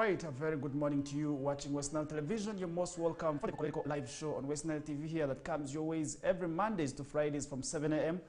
right, a very good morning to you watching West Nile Television. You're most welcome for the Kokoliriko live show on West Nile TV here that comes your ways every Mondays to Fridays from 7 a.m.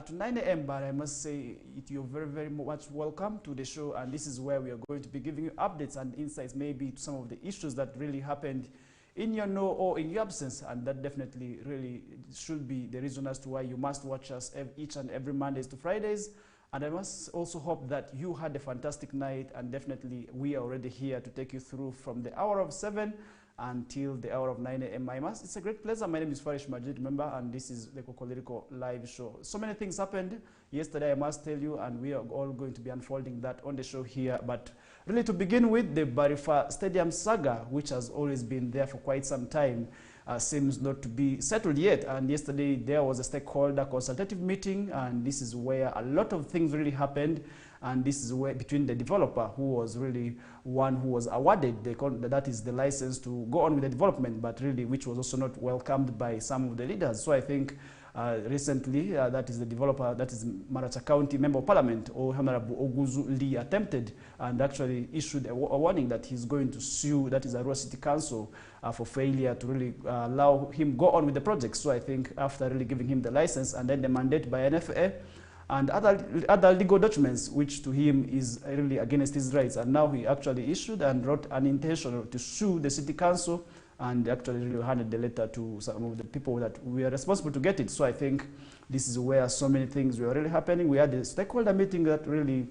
To 9 a.m. But I must say you're very much welcome to the show, and this is where we are going to be giving you updates and insights maybe to some of the issues that really happened in your know or in your absence, and that definitely really should be the reason as to why you must watch us each and every Mondays to Fridays. And I must also hope that you had a fantastic night, and definitely we are already here to take you through from the hour of 7 until the hour of 9 a.m. It's a great pleasure. My name is Farish Majid, remember, and this is the Kokoliriko live show. So many things happened yesterday, I must tell you, and we are all going to be unfolding that on the show here. But really, to begin with, the Barifa Stadium saga, which has always been there for quite some time, seems not to be settled yet. And yesterday there was a stakeholder consultative meeting, and this is where a lot of things really happened. And this is where between the developer, who was really one who was awarded the license to go on with the development, but really which was also not welcomed by some of the leaders. So I think recently, that is the developer, that is Maracha County Member of Parliament, or Honorable Oguzu Lee, attempted and actually issued a warning that he's going to sue, that is Arua City Council, for failure to really allow him go on with the project. So I think after really giving him the license and then the mandate by NFA and other legal documents, which to him is really against his rights, and now he actually issued and wrote an intention to sue the City Council, and actually really handed the letter to some of the people that we are responsible to get it. So I think this is where so many things were really happening. We had a stakeholder meeting that really,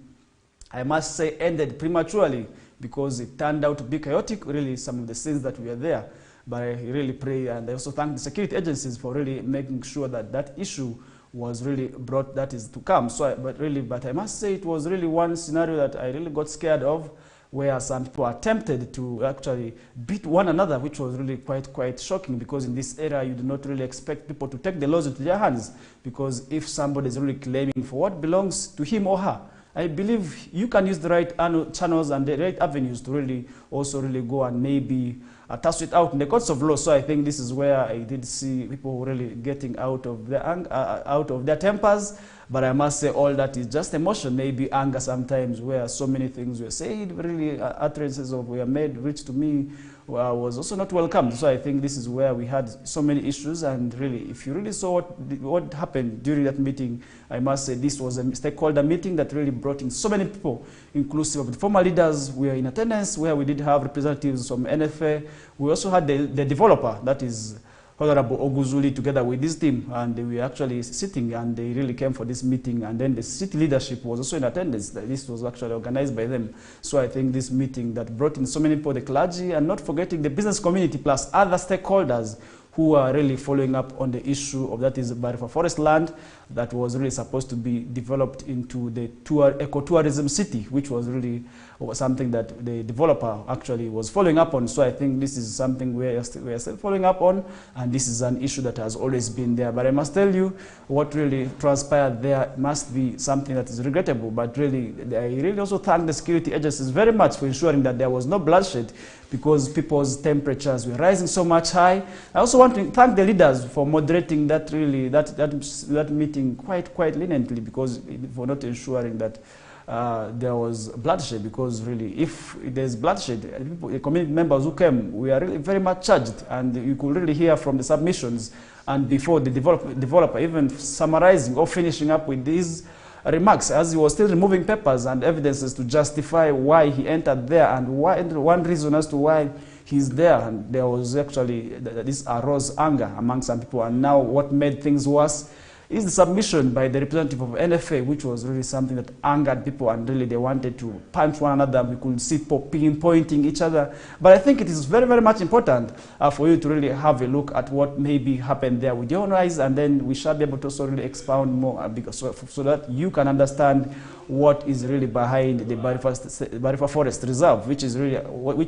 I must say, ended prematurely because it turned out to be chaotic, really, some of the scenes that were there. But I really pray, and I also thank the security agencies for really making sure that that issue was really brought, that is to come. So, but I must say it was really one scenario that I really got scared of, where some people attempted to actually beat one another, which was really quite shocking, because in this era you do not really expect people to take the laws into their hands, because if somebody is really claiming for what belongs to him or her, I believe you can use the right channels and the right avenues to really also really go and maybe tussle it out in the courts of law. So I think this is where I did see people really getting out of their tempers. But I must say all that is just emotion, maybe anger sometimes, where so many things were said, really utterances were made, which to me was also not welcomed. So I think this is where we had so many issues, and really, if you really saw what happened during that meeting, I must say this was a stakeholder meeting that really brought in so many people, inclusive of the former leaders who were in attendance, where we did have representatives from NFA. We also had the developer, that is Honorable Oguzuli, together with this team, and they were actually sitting, and they really came for this meeting. And then the city leadership was also in attendance. This was actually organized by them. So I think this meeting that brought in so many people, the clergy, and not forgetting the business community, plus other stakeholders who are really following up on the issue of, that is Barifa forest land that was really supposed to be developed into the ecotourism city, which was really something that the developer actually was following up on. So I think this is something we are still following up on, and this is an issue that has always been there. But I must tell you, what really transpired there must be something that is regrettable. But really, I really also thank the security agencies very much for ensuring that there was no bloodshed, because people's temperatures were rising so much high. I also want to thank the leaders for moderating that meeting quite leniently, because for not ensuring that there was bloodshed, because really if there's bloodshed, the community members who came, we are really very much charged, and you could really hear from the submissions, and before the developer even summarizing or finishing up with these remarks, as he was still removing papers and evidences to justify why he entered there, and one reason as to why he's there. And there was actually this arose anger among some people, and now what made things worse is the submission by the representative of NFA, which was really something that angered people, and really they wanted to punch one another. We could see people pinpointing each other. But I think it is very much important for you to really have a look at what maybe happened there with your own eyes, and then we shall be able to also really expound more, because so that you can understand what is really behind the Barifa Forest Reserve, which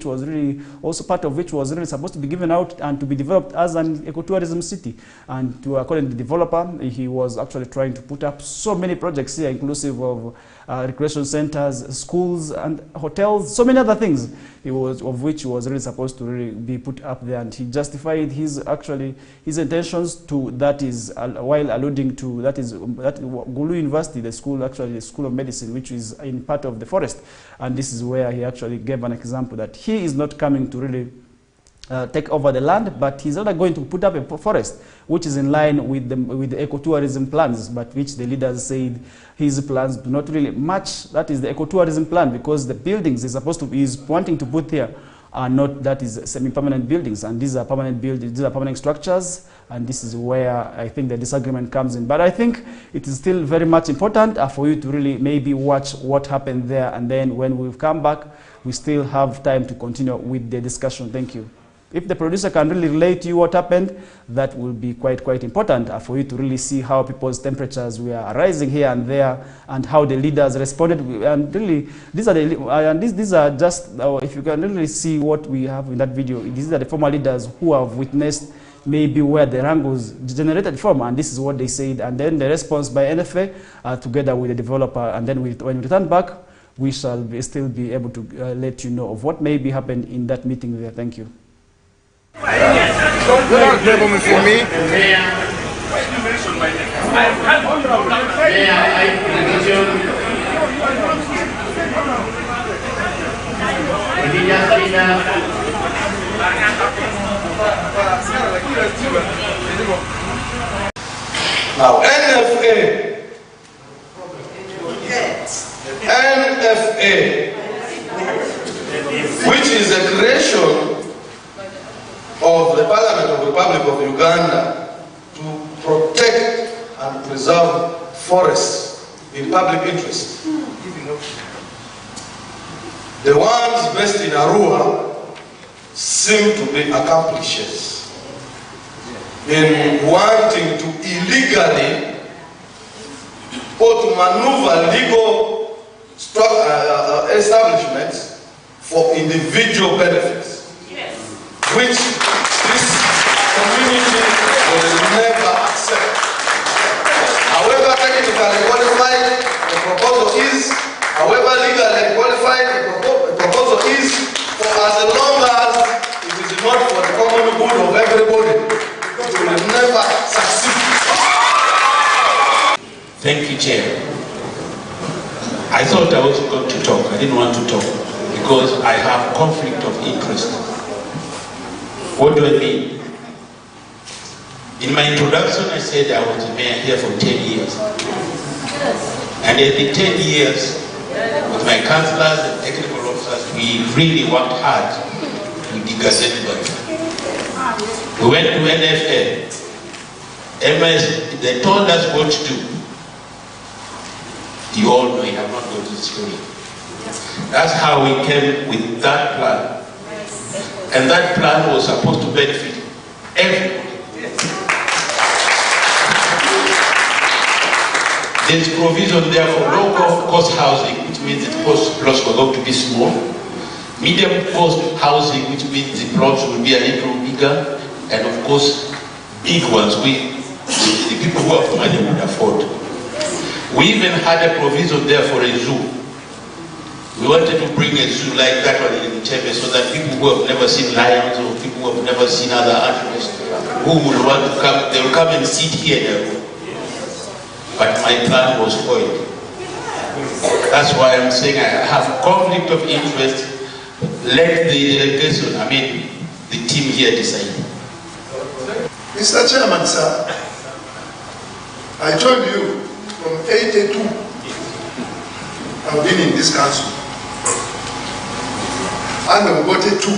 was really also part of which was really supposed to be given out and to be developed as an ecotourism city. And according to the developer, he was actually trying to put up so many projects here, inclusive of recreation centers, schools, and hotels, so many other things, of which was really supposed to really be put up there. And he justified his intentions to that, is while alluding to that Gulu University, the school of medicine, medicine, which is in part of the forest. And this is where he actually gave an example that he is not coming to really take over the land, but he's not going to put up a forest, which is in line with the ecotourism plans, but which the leaders said his plans do not really match. That is the ecotourism plan, because the buildings he's wanting to put here are not, that is semi-permanent buildings, and these are permanent buildings, these are permanent structures, and this is where I think the disagreement comes in. But I think it is still very much important for you to really maybe watch what happened there, and then when we come back, we still have time to continue with the discussion. Thank you. If the producer can really relate to you what happened, that will be quite important for you to really see how people's temperatures were rising here and there, and how the leaders responded. And really, these are just, if you can really see what we have in that video, these are the former leaders who have witnessed maybe where the wrangles generated from, and this is what they said. And then the response by NFA together with the developer, and then when we return back, we shall still be able to let you know of what maybe happened in that meeting there. Thank you. Without problem for me. Now, NFA, which is a creation of the Parliament of the Republic of Uganda to protect and preserve forests in public interest. The ones based in Arua seem to be accomplices in wanting to illegally or to maneuver legal establishments for individual benefits, which this community will never accept. However technically qualified the proposal is, however legally qualified the proposal is, for as long as it is not for the common good of everybody, it will never succeed. Thank you, Chair. I thought I wasn't going to talk. I didn't want to talk because I have conflict of interest. What do I mean? In my introduction, I said I was the mayor here for 10 years. And in the 10 years, with my councillors and technical officers, we really worked hard to de-gazette budget. We went to NFA. MS, they told us what to do. You all know, you have not got the story. That's how we came with that plan. And that plan was supposed to benefit everybody. There's provision there for low-cost housing, which means the plots were going to be small. Medium-cost housing, which means the plots will be a little bigger. And of course, big ones, the people who have money would afford. We even had a provision there for a zoo. We wanted to bring a zoo like that one in Chebe so that people who have never seen lions or people who have never seen other animals, who will want to come, they will come and sit here. But my plan was spoiled. That's why I'm saying I have conflict of interest. Let the delegation, the team here decide. Mr. Chairman, sir, I told you from 82, I've been in this council. And we got it too.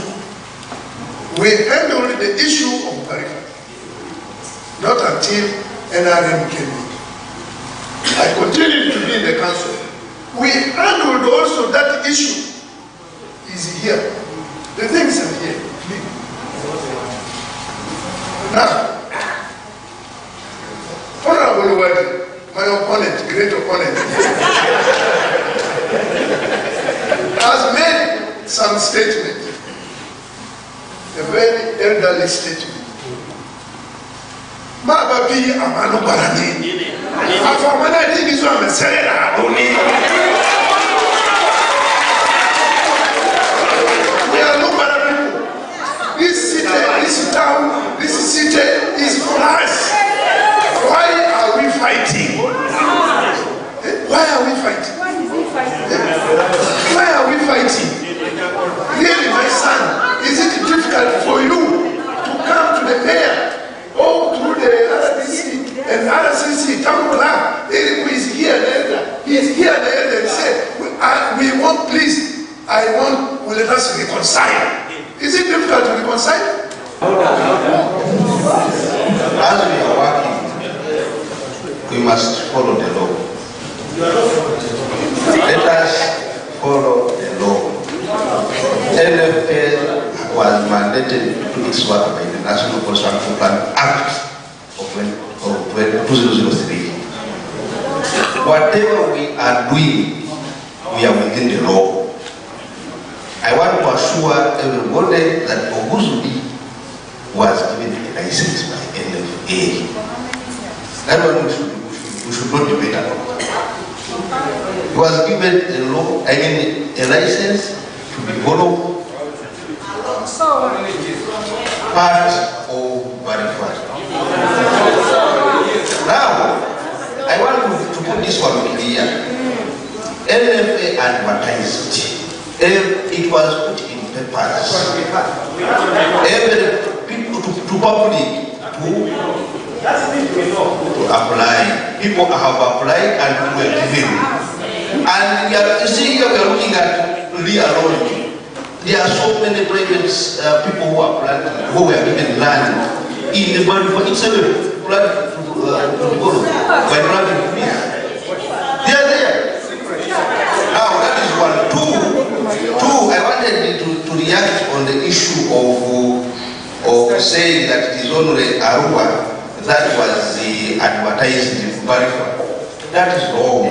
We handled the issue of Kokoliriko, not until NRM came in. I continued to be in the council. We handled also that issue. Is here. The things are here. Now, Honorable Wadi, my opponent, great opponent, has made some statement, a very elderly statement. Baba pi amano barani. Afamana digizo ameselera adoni. We are no better people. This city, this town, this city is for us. Why are we fighting? Why are we fighting? as we are working, we must follow the law. Let us follow the law. NFA was mandated to do its work by the National Construction Plan Act of 2003. Whatever we are doing, we are within the law. I want to assure everybody that Oguzubi was given a license by NFA. That one we should not debate about. He was given a license to develop part of Barifat. Now, I want to put this one clear. NFA advertised. It was put in papers. Every people to public to apply. People have applied and were given. And you see here we are looking at reality. There are so many private people who applied, who were given land in the body for itself. By private means. They are there. Now that is one. Two, I wanted to react on the issue of saying that it is only Aruba that was advertised in Barifa. That is wrong.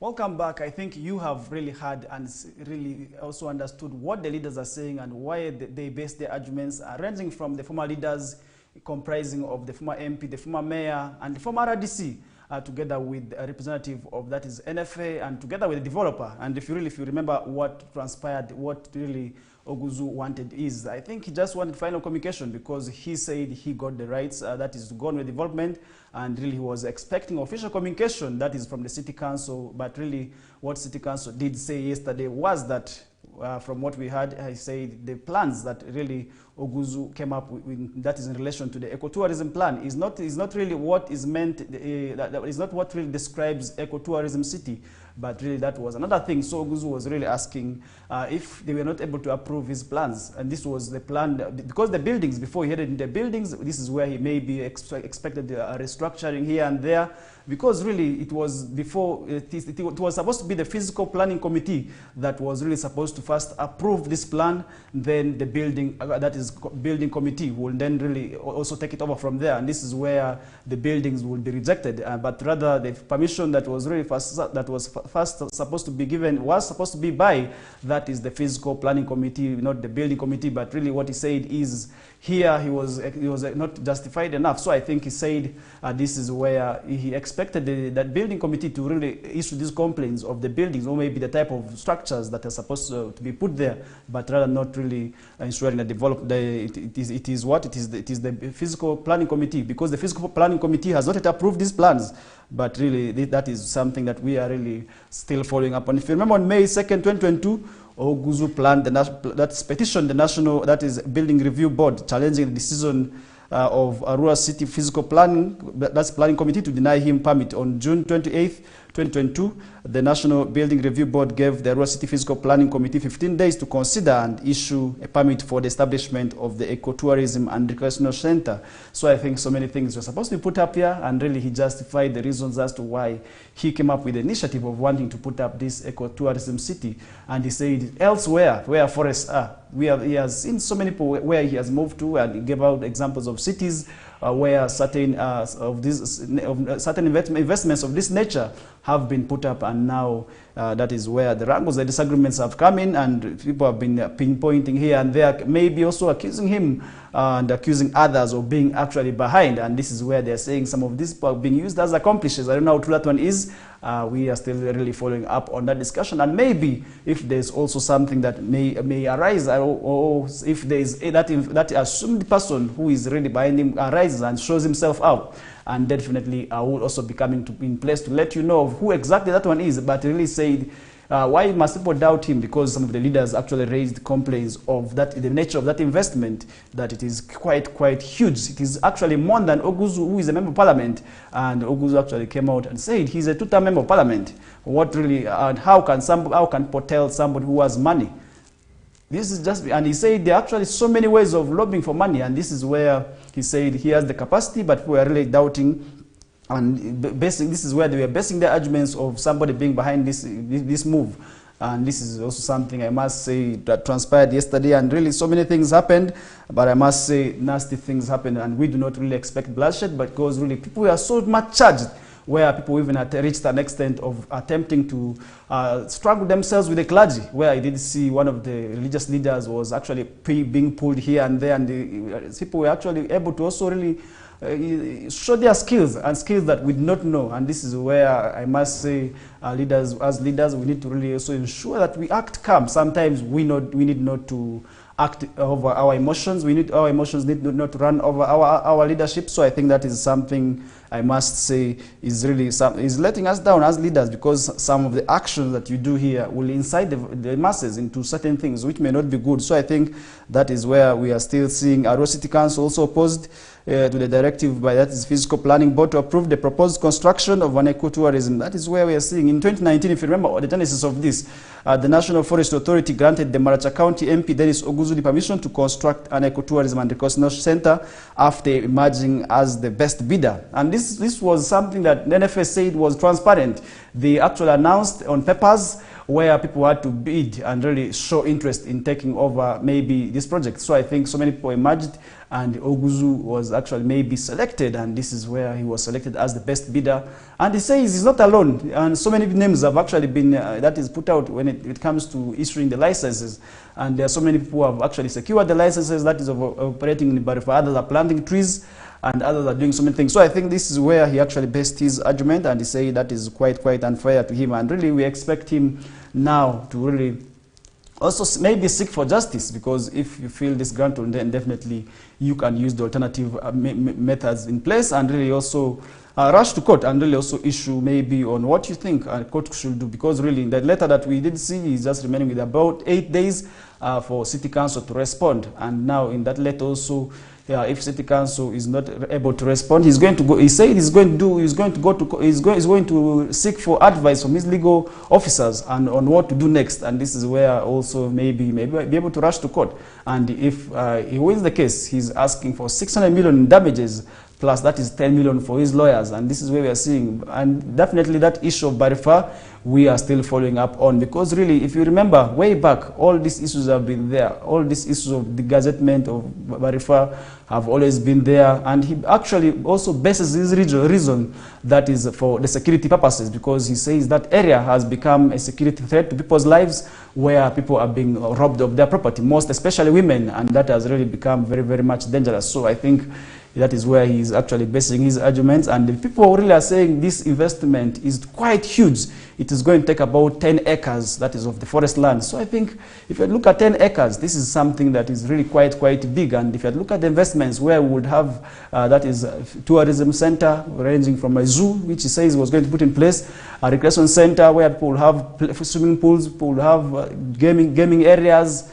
Welcome back. I think you have really heard and really also understood what the leaders are saying and why they base their arguments, ranging from the former leaders comprising of the former MP, the former mayor, and the former RDC, together with a representative of that is NFA, and together with the developer. And if you remember what transpired, what really Oguzu wanted is, I think he just wanted final communication, because he said he got the rights, that is to go on with development, and really he was expecting official communication, that is from the city council. But really what city council did say yesterday was that from what we heard, I said the plans that really Oguzu came up with, that is in relation to the ecotourism plan, is not really what is meant, that is not what really describes ecotourism city, but really that was another thing. So Oguzu was really asking if they were not able to approve his plans, and this was the plan, because the buildings, before he headed into the buildings, this is where he may be expected a restructuring here and there, because really it was before, it was supposed to be the physical planning committee that was really supposed to first approve this plan, then the building, that is building committee, will then really also take it over from there, and this is where the buildings will be rejected. But rather the permission that was really first supposed to be given was supposed to be by, that is the physical planning committee, not the building committee. But really what he said is, here he was not justified enough. So I think he said this is where he expected that building committee to really issue these complaints of the buildings, or maybe the type of structures that are supposed to be put there, but rather not really ensuring that it is the physical planning committee, because the physical planning committee has not yet approved these plans. But really that is something that we are really still following up on. If you remember, on May 2nd, 2022, Oguzu planned that's petitioned the National, that is Building Review Board, challenging the decision of Arua City Physical Planning, that's Planning Committee, to deny him permit. On June 28th, 2022, the National Building Review Board gave the Arua City Physical Planning Committee 15 days to consider and issue a permit for the establishment of the ecotourism and recreational center. So I think so many things were supposed to be put up here, and really he justified the reasons as to why he came up with the initiative of wanting to put up this ecotourism city. And he said elsewhere where forests are, he has seen so many people where he has moved to, and he gave out examples of cities where certain certain investments of this nature have been put up, and now that is where the wrangles, the disagreements have come in, and people have been pinpointing here and there, maybe also accusing him and accusing others of being actually behind, and this is where they're saying some of these people are being used as accomplices. I don't know how true that one is. We are still really following up on that discussion, and maybe if there's also something that may arise, or if there is that assumed person who is really behind him arises and shows himself out, and definitely I will also be coming in place to let you know of who exactly that one is. But really said, why must people doubt him? Because some of the leaders actually raised complaints of that, the nature of that investment, that it is quite huge. It is actually more than Oguzu, who is a member of parliament, and Oguzu actually came out and said he's a two-term member of parliament. What really, and how can people tell somebody who has money? This is just, and he said there are actually so many ways of lobbying for money, and this is where he said he has the capacity, but we are really doubting. And this is where they were basing their arguments of somebody being behind this move. And this is also something I must say that transpired yesterday, and really so many things happened, but I must say nasty things happened, and we do not really expect bloodshed, but because really people are so much charged, where people even had reached an extent of attempting to struggle themselves with the clergy, where I did see one of the religious leaders was actually being pulled here and there, and the people were actually able to also really show their skills, and skills that we did not know. And this is where I must say, as leaders, we need to really also ensure that we act calm. Sometimes we need not to act over our emotions. Our emotions need not to run over our leadership. So I think that is something I must say is really is letting us down as leaders, because some of the actions that you do here will incite the masses into certain things which may not be good. So I think that is where we are still seeing our City Council also opposed to the directive by that is Physical Planning Board to approve the proposed construction of an ecotourism. That is where we are seeing in 2019, if you remember the genesis of this, the National Forest Authority granted the Maracha County MP Dennis Oguzu the permission to construct an ecotourism and recreational center after emerging as the best bidder. And this was something that the NFS said was transparent. They actually announced on papers where people had to bid and really show interest in taking over maybe this project. So I think so many people emerged, and Oguzu was actually maybe selected, and this is where he was selected as the best bidder. And he says he's not alone, and so many names have actually been, that is put out when it comes to issuing the licenses. And there are so many people who have actually secured the licenses, that is of operating in Barifa. Others are planting trees, and others are doing so many things. So I think this is where he actually based his argument, and he said that is quite unfair to him. And really we expect him now to really also maybe seek for justice, because if you feel disgruntled, then definitely you can use the alternative methods in place, and really also rush to court and really also issue maybe on what you think a court should do. Because really in that letter that we did see is just remaining with about 8 days for City Council to respond. And now in that letter also, if City Council is not able to respond, he's going to go. He said he's going to seek for advice from his legal officers and on what to do next. And this is where also maybe be able to rush to court. And if he wins the case, he's asking for 600 million in damages, plus that is 10 million for his lawyers. And this is where we are seeing, and definitely that issue of Barifa, we are still following up on, because really, if you remember way back, all these issues have been there. All these issues of the gazettement of Barifa have always been there. And he actually also bases his reason that is for the security purposes, because he says that area has become a security threat to people's lives, where people are being robbed of their property, most especially women, and that has really become very much dangerous. So I think that is where he is actually basing his arguments, and the people really are saying this investment is quite huge. It is going to take about 10 acres, that is of the forest land. So I think if you look at 10 acres, this is something that is really quite big. And if you look at the investments where we would have, that is a tourism center ranging from a zoo, which he says was going to put in place, a recreation center where people will have swimming pools, people will have gaming areas,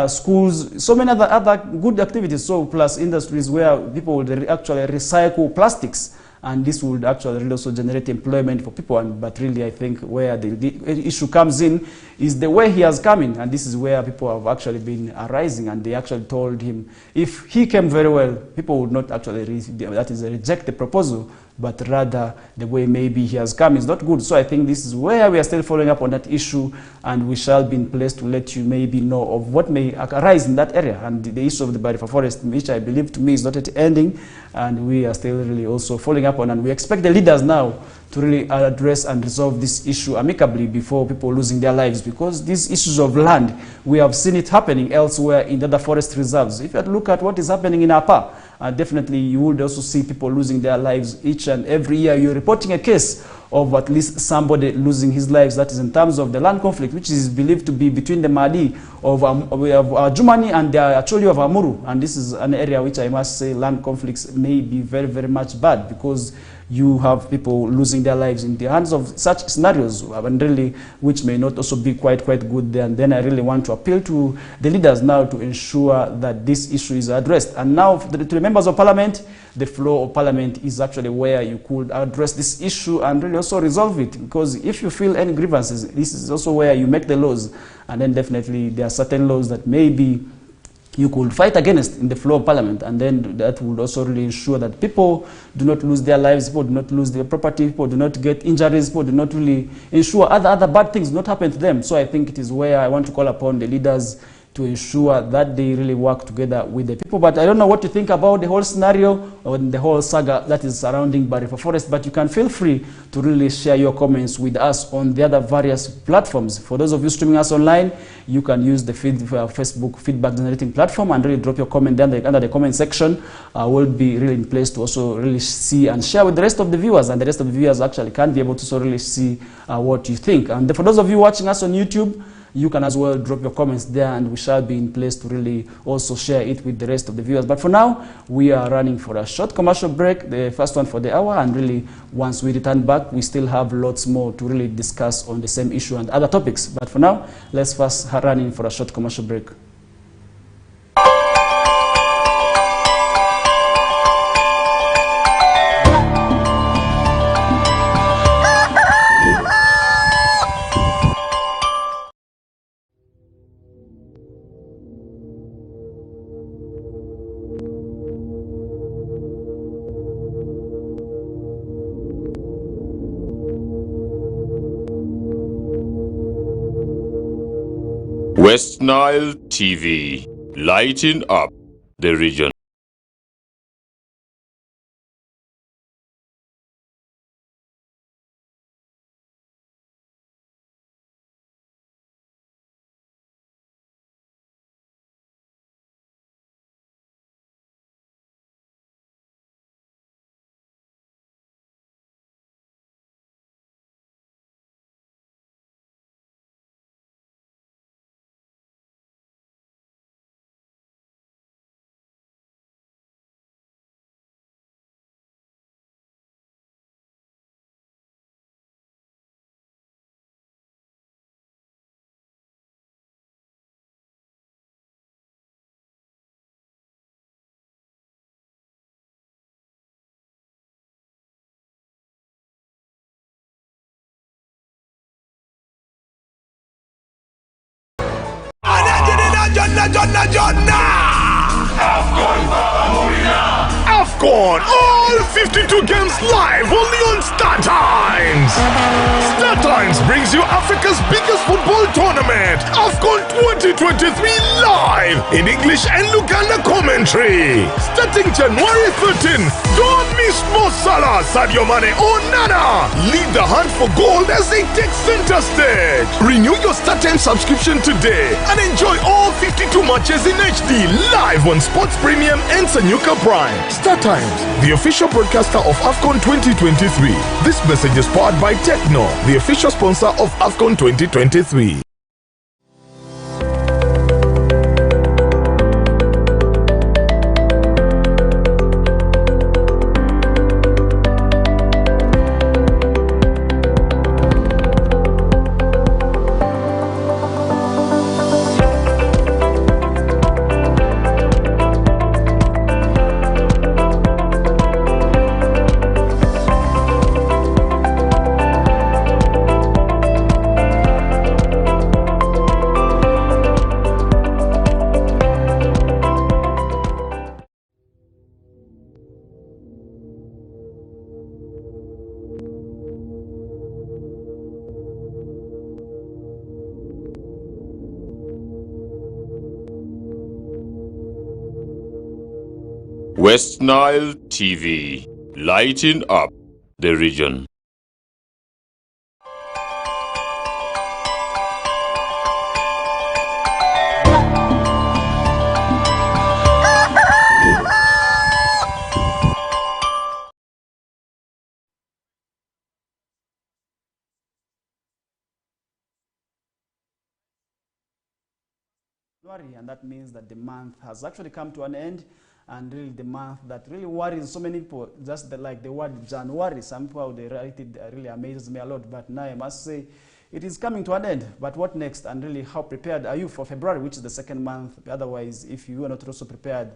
schools, so many other good activities. So plus industries where people would actually recycle plastics, and this would actually also generate employment for people. But really, I think where the issue comes in is the way he has come in, and this is where people have actually been arising, and they actually told him if he came very well, people would not actually reject the proposal but rather the way maybe he has come is not good. So I think this is where we are still following up on that issue, and we shall be in place to let you maybe know of what may arise in that area. And the issue of the Barifa forest, which I believe to me is not yet ending, and we are still really also following up on, and we expect the leaders now to really address and resolve this issue amicably before people losing their lives, because these issues of land, we have seen it happening elsewhere in the other forest reserves. If you look at what is happening in Apa, definitely you would also see people losing their lives each and every year. You're reporting a case of at least somebody losing his lives. That is in terms of the land conflict, which is believed to be between the Madi of Jumani and the Acholi of Amuru. And this is an area which I must say land conflicts may be very, very much bad, because you have people losing their lives in the hands of such scenarios, and really, which may not also be quite good there. And then I really want to appeal to the leaders now to ensure that this issue is addressed. And now, to the members of parliament, the floor of parliament is actually where you could address this issue and really also resolve it. Because if you feel any grievances, this is also where you make the laws. And then definitely there are certain laws that maybe you could fight against in the floor of parliament, and then that would also really ensure that people do not lose their lives, people do not lose their property, people do not get injuries, people do not really ensure other bad things do not happen to them. So I think it is where I want to call upon the leaders to ensure that they really work together with the people. But I don't know what you think about the whole scenario or the whole saga that is surrounding Barifa Forest, but you can feel free to really share your comments with us on the other various platforms. For those of you streaming us online, you can use the Facebook feedback generating platform and really drop your comment down under the comment section. We'll be really in place to also really see and share with the rest of the viewers, and the rest of the viewers actually can be able to so really see what you think. And for those of you watching us on YouTube, you can as well drop your comments there, and we shall be in place to really also share it with the rest of the viewers. But for now, we are running for a short commercial break, the first one for the hour, and really once we return back, we still have lots more to really discuss on the same issue and other topics. But for now, let's first run in for a short commercial break. West Nile TV, lighting up the region. AFCON, all 52 games live only on StarTimes. StarTimes brings you Africa's biggest football tournament, AFCON 2023 live in English and Luganda commentary. Starting January 13, don't miss Mo Salah, Sadio Mane or Nana. Lead the hunt for gold as they take center stage. Renew your StarTimes subscription today and enjoy all 52 matches in HD live on Sports Premium and Sanyuka Prime. StarTimes, the official broadcaster of AFCON 2023. This message is powered by Techno, the official sponsor of AFCON 2023. West Nile TV, lighting up the region. And that means that the month has actually come to an end, and really the month that really worries so many people, just like the word January, somehow they write it, really amazes me a lot, but now I must say it is coming to an end. But what next, and really how prepared are you for February, which is the second month? Otherwise, if you are not also prepared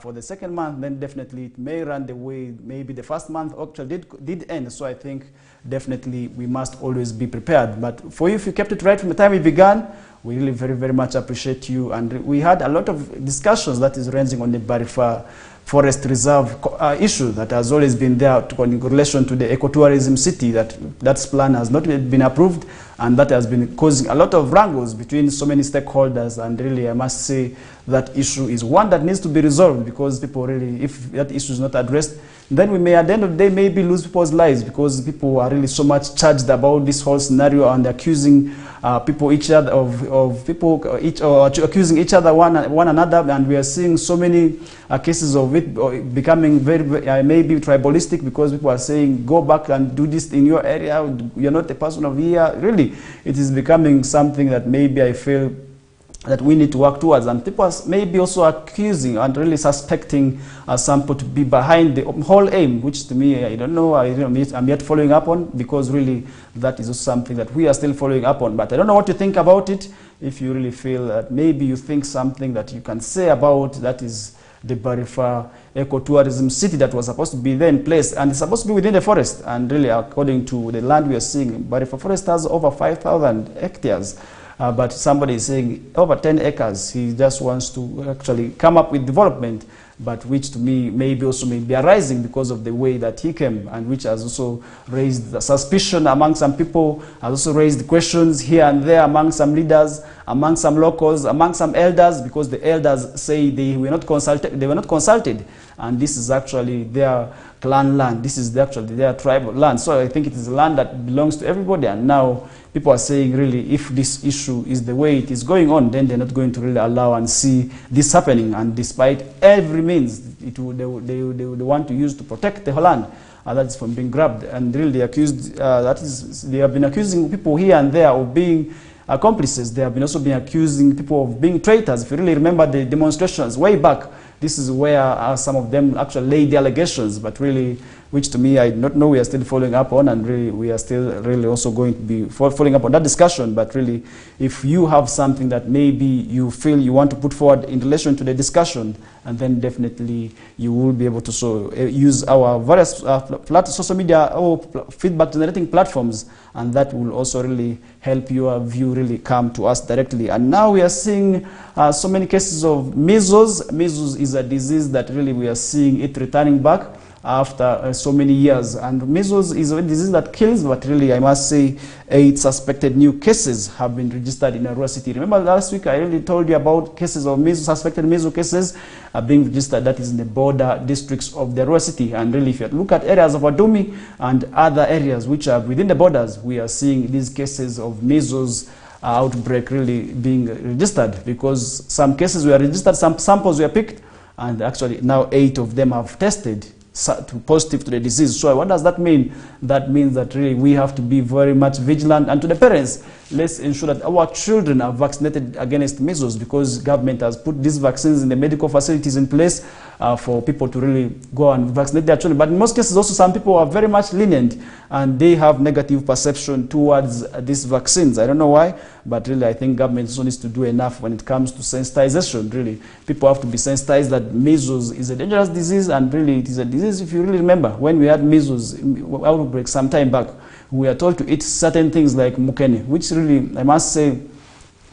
for the second month, then definitely it may run the way maybe the first month actually did end. So I think definitely we must always be prepared. But for you, if you kept it right from the time we began, we really very, very much appreciate you. And we had a lot of discussions that is ranging on the Barifa Forest Reserve issue that has always been there in relation to the ecotourism city. That plan has not yet been approved, and that has been causing a lot of wrangles between so many stakeholders. And really, I must say that issue is one that needs to be resolved, because people really, if that issue is not addressed, then we may at the end of the day maybe lose people's lives, because people are really so much charged about this whole scenario and accusing people each other accusing each other one another, and we are seeing so many cases of it becoming very maybe tribalistic, because people are saying go back and do this in your area, you're not a person of here. Really, it is becoming something that maybe I feel that we need to work towards, and people are maybe also accusing and really suspecting some people to be behind the whole aim, which to me, I don't know, I'm yet following up on, because really that is also something that we are still following up on. But I don't know what you think about it. If you really feel that maybe you think something that you can say about that is the Barifa ecotourism city that was supposed to be there in place, and it's supposed to be within the forest. And really, according to the land we are seeing, Barifa Forest has over 5,000 hectares. But somebody is saying over 10 acres. He just wants to actually come up with development, but which to me maybe also may be arising because of the way that he came, and which has also raised the suspicion among some people, has also raised questions here and there among some leaders, among some locals, among some elders, because the elders say they were not consulted, and this is actually their clan land. This is actually their tribal land. So I think it is a land that belongs to everybody, and now people are saying really if this issue is the way it is going on, then they're not going to really allow and see this happening, and despite every means they want to use to protect the whole land, that is from being grabbed. And really they have been accusing people here and there of being accomplices. They have been also been accusing people of being traitors. If you really remember the demonstrations way back, this is where some of them actually laid the allegations, but really, which to me, I do not know, we are still following up on, and really, we are still really also going to be following up on that discussion. But really, if you have something that maybe you feel you want to put forward in relation to the discussion, and then definitely you will be able to use our various social media or feedback generating platforms, and that will also really help your view really come to us directly. And now we are seeing so many cases of measles. Measles is a disease that really we are seeing it returning back after so many years. And measles is a disease that kills, but really I must say 8 suspected new cases have been registered in Arua City. Remember last week I really told you about cases of measles, suspected measles cases being registered, that is in the border districts of the Arua City. And really if you look at areas of Adumi and other areas which are within the borders, we are seeing these cases of measles outbreak really being registered, because some cases were registered, some samples were picked, and actually now 8 of them have tested positive to the disease. So what does that mean? That means that really we have to be very much vigilant, and to the parents, let's ensure that our children are vaccinated against measles, because government has put these vaccines in the medical facilities in place for people to really go and vaccinate their children. But in most cases also some people are very much lenient, and they have negative perception towards these vaccines. I don't know why, but really I think government also needs to do enough when it comes to sensitization. Really, people have to be sensitized that measles is a dangerous disease, and really it is a disease. If you really remember, when we had measles outbreak some time back, we are told to eat certain things like mukene, which really, I must say,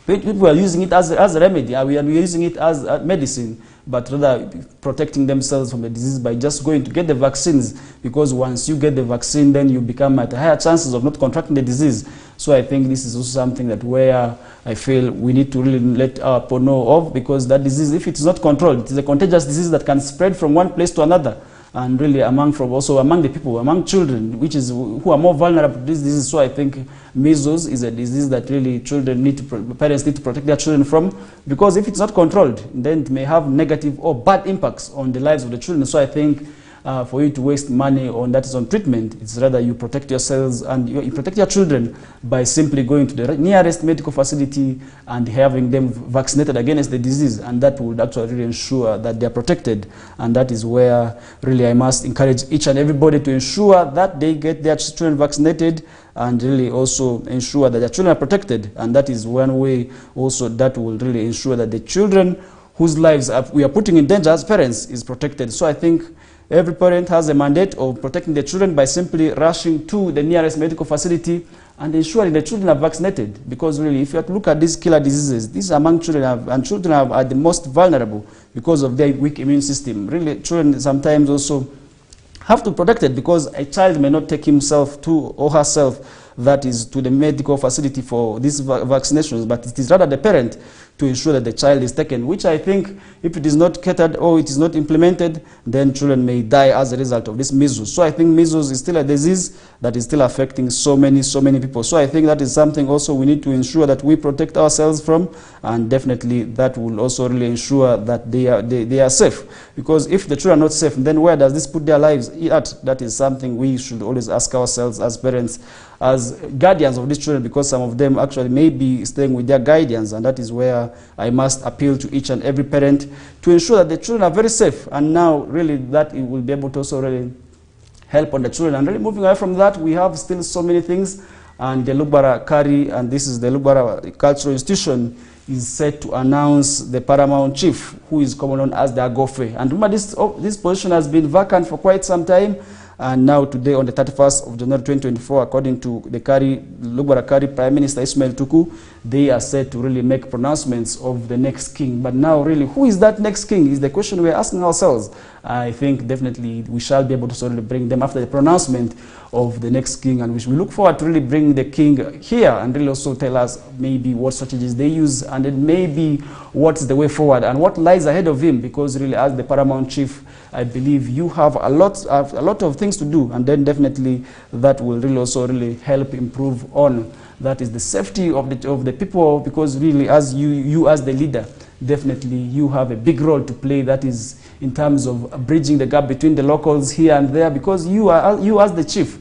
people are using it as a remedy. We are using it as medicine, but rather protecting themselves from the disease by just going to get the vaccines, because once you get the vaccine, then you become at higher chances of not contracting the disease. So I think this is also something that where I feel we need to really let our people know of, because that disease, if it is not controlled, it is a contagious disease that can spread from one place to another, and really among the people, among children, which is who are more vulnerable to this disease. So I think measles is a disease that really parents need to protect their children from, because if it's not controlled, then it may have negative or bad impacts on the lives of the children. So I think for you to waste money on that is on treatment, it's rather you protect yourselves and you protect your children by simply going to the nearest medical facility and having them vaccinated against the disease, and that would actually really ensure that they are protected. And that is where really I must encourage each and everybody to ensure that they get their children vaccinated, and really also ensure that their children are protected. And that is one way also that will really ensure that the children whose lives we are putting in danger as parents is protected. So I think every parent has a mandate of protecting their children by simply rushing to the nearest medical facility and ensuring the children are vaccinated. Because really, if you look at these killer diseases, these among children, and children are the most vulnerable because of their weak immune system. Really, children sometimes also have to protect it, because a child may not take himself to or herself, that is, to the medical facility for these vaccinations, but it is rather the parent to ensure that the child is taken, which I think if it is not catered or it is not implemented, then children may die as a result of this measles. So I think measles is still a disease that is still affecting so many people. So I think that is something also we need to ensure that we protect ourselves from, and definitely that will also really ensure that they are safe. Because if the children are not safe, then where does this put their lives at? That is something we should always ask ourselves as parents, as guardians of these children, because some of them actually may be staying with their guardians, and that is where I must appeal to each and every parent to ensure that the children are very safe. And now really that it will be able to also really help on the children. And really moving away from that, we have still so many things, and the Lugbara Kari, and this is the Lugbara Cultural Institution, is set to announce the Paramount Chief, who is commonly known as the Agofe. And remember, this position has been vacant for quite some time. And now today, on the 31st of January 2024, according to the Lugbara Kari Prime Minister Ismail Tuku, they are set to really make pronouncements of the next king. But now really, who is that next king is the question we are asking ourselves. I think definitely we shall be able to sort of bring them after the pronouncement of the next king, and we look forward to really bring the king here and really also tell us maybe what strategies they use, and then maybe what's the way forward and what lies ahead of him, because really as the Paramount Chief, I believe you have a lot of things to do, and then definitely that will really also really help improve on that is the safety of the people, because really as you as the leader, definitely you have a big role to play, that is in terms of bridging the gap between the locals here and there, because you as the chief,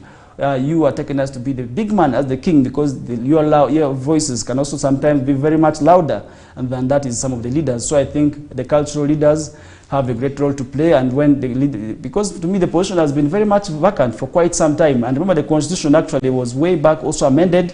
you are taken as to be the big man as the king, because your voices can also sometimes be very much louder, and then that is some of the leaders. So I think the cultural leaders have a great role to play, and when they lead, because to me the position has been very much vacant for quite some time. And remember, the constitution actually was way back also amended.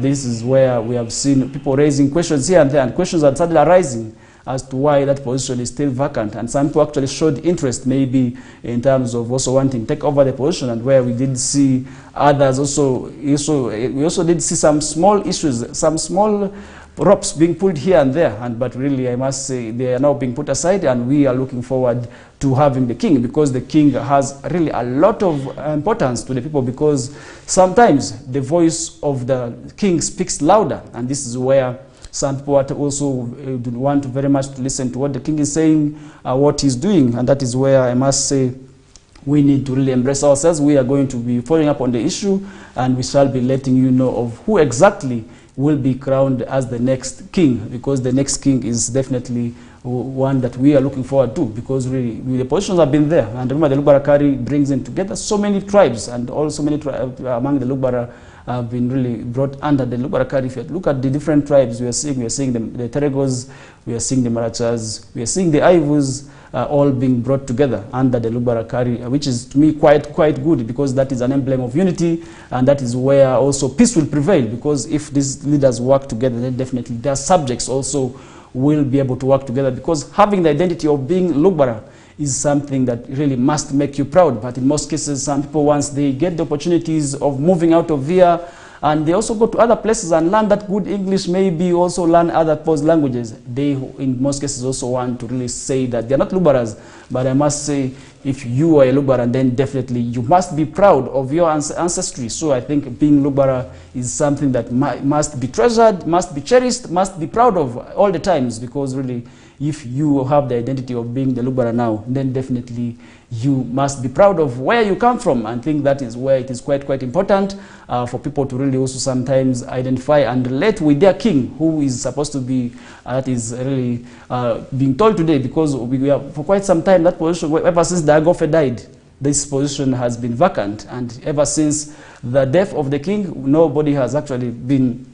This is where we have seen people raising questions here and there, and questions are suddenly arising as to why that position is still vacant. And some people actually showed interest maybe in terms of also wanting to take over the position, and where we did see others we also did see some small issues, some small ropes being pulled here and there, but really I must say they are now being put aside, and we are looking forward to having the king, because the king has really a lot of importance to the people, because sometimes the voice of the king speaks louder, and this is where some people also want very much to listen to what the king is saying, what he's doing, and that is where I must say we need to really embrace ourselves. We are going to be following up on the issue, and we shall be letting you know of who exactly will be crowned as the next king, because the next king is definitely one that we are looking forward to, because really the positions have been there. And remember, the Lugbara Kari brings in together so many tribes, and also many tribes among the Lugbara have been really brought under the Lugbara Kari. If you look at the different tribes, we are seeing the Teregos, we are seeing the Marachas, we are seeing the Aivus, all being brought together under the Lugbara Kari, which is to me quite good, because that is an emblem of unity, and that is where also peace will prevail, because if these leaders work together, then definitely their subjects also will be able to work together, because having the identity of being Lugbara is something that really must make you proud. But in most cases, some people, once they get the opportunities of moving out of here, and they also go to other places and learn that good English, maybe also learn other post languages, they in most cases also want to really say that they're not Lugbaras. But I must say, if you are a Lubaran, then definitely you must be proud of your ancestry. So I think being Lubara is something that must be treasured, must be cherished, must be proud of all the times, because really, if you have the identity of being the Lubara now, then definitely you must be proud of where you come from. And I think that is where it is quite important for people to really also sometimes identify and relate with their king, who is supposed to be, that is really being told today, because we are, for quite some time, that position, ever since the Agofe died, this position has been vacant. And ever since the death of the king, nobody has actually been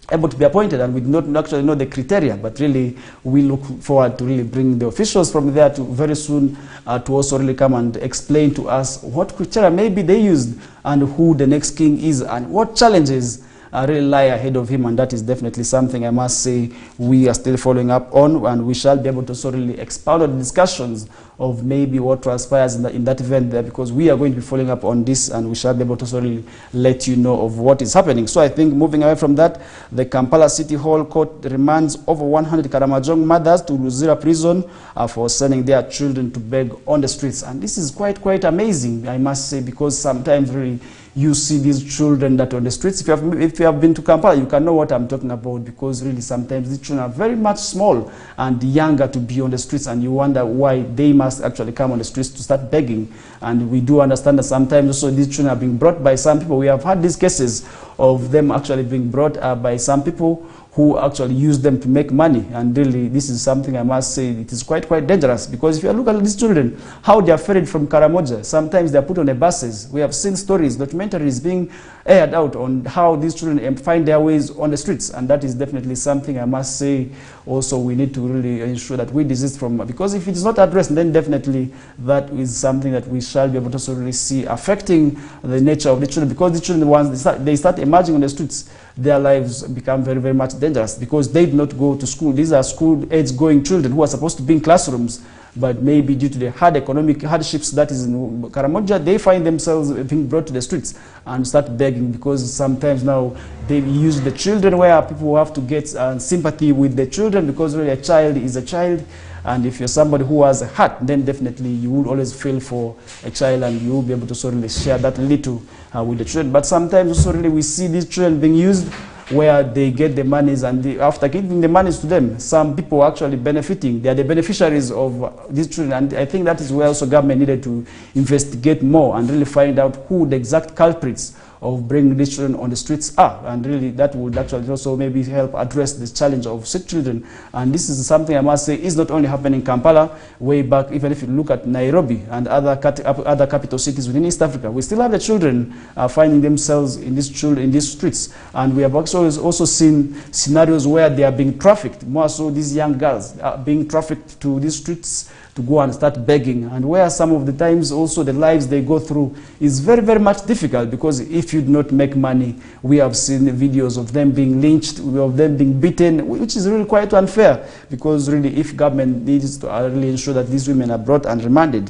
able to be appointed, and we do not actually know the criteria, but really we look forward to really bring the officials from there to very soon to also really come and explain to us what criteria maybe they used and who the next king is and what challenges really lie ahead of him. And that is definitely something I must say we are still following up on, and we shall be able to sort of really expound on the discussions of maybe what transpires in that event there, because we are going to be following up on this, and we shall be able to sort of really let you know of what is happening. So I think moving away from that, the Kampala City Hall Court remands over 100 Karamojong mothers to Luzira prison for sending their children to beg on the streets. And this is quite amazing, I must say, because sometimes really you see these children that are on the streets. If you have been to Kampala, you can know what I'm talking about, because really sometimes these children are very much small and younger to be on the streets, and you wonder why they must actually come on the streets to start begging. And we do understand that sometimes also these children are being brought by some people. We have had these cases of them actually being brought by some people who actually use them to make money. And really, this is something I must say, it is quite dangerous, because if you look at these children, how they are ferried from Karamoja, sometimes they are put on the buses. We have seen stories, documentaries being aired out on how these children find their ways on the streets, and that is definitely something I must say also we need to really ensure that we desist from, because if it is not addressed, then definitely that is something that we shall be able to really see affecting the nature of the children, because the children, once they start emerging on the streets, their lives become very much dangerous, because they do not go to school. These are school-age going children who are supposed to be in classrooms, but maybe due to the hard economic hardships that is in Karamoja, they find themselves being brought to the streets and start begging, because sometimes now they use the children where people have to get sympathy with the children, because really a child is a child. And if you're somebody who has a heart, then definitely you will always feel for a child, and you will be able to sort of share that little with the children. But sometimes also really we see these children being used where they get the monies, and after giving the monies to them, some people are actually benefiting. They are the beneficiaries of these children. And I think that is where also government needed to investigate more and really find out who the exact culprits of bringing these children on the streets are. And really that would actually also maybe help address the challenge of sick children. And this is something I must say is not only happening in Kampala, way back, even if you look at Nairobi and other capital cities within East Africa, we still have the children finding themselves in these streets. And we have also seen scenarios where they are being trafficked, more so these young girls are being trafficked to these streets to go and start begging, and where some of the times also the lives they go through is very much difficult, because if you do not make money, we have seen videos of them being lynched, of them being beaten, which is really quite unfair, because really if government needs to really ensure that these women are brought and remanded,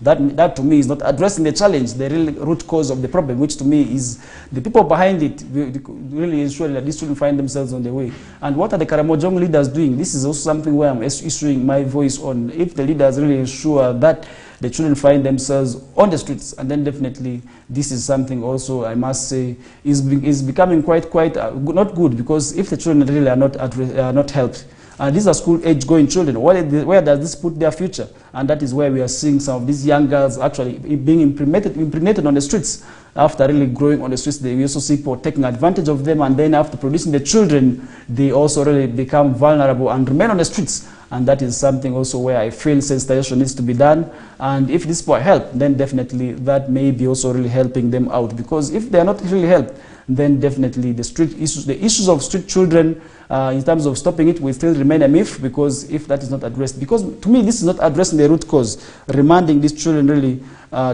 that to me is not addressing the challenge, the real root cause of the problem, which to me is the people behind it really ensure that these children find themselves on the way. And what are the Karamojong leaders doing? This is also something where I'm issuing my voice on. If the leaders really ensure that the children find themselves on the streets, and then definitely this is something also I must say is becoming quite not good, because if the children really are not helped, and these are school-age going children, where does this put their future? And that is where we are seeing some of these young girls actually being impregnated on the streets. After really growing on the streets, we also see people taking advantage of them, and then after producing the children, they also really become vulnerable and remain on the streets. And that is something also where I feel sensitization needs to be done. And if this people help, then definitely that may be also really helping them out, because if they are not really helped, then definitely the issues of street children, in terms of stopping it, will still remain a myth, because if that is not addressed, because to me this is not addressing the root cause, remanding these children really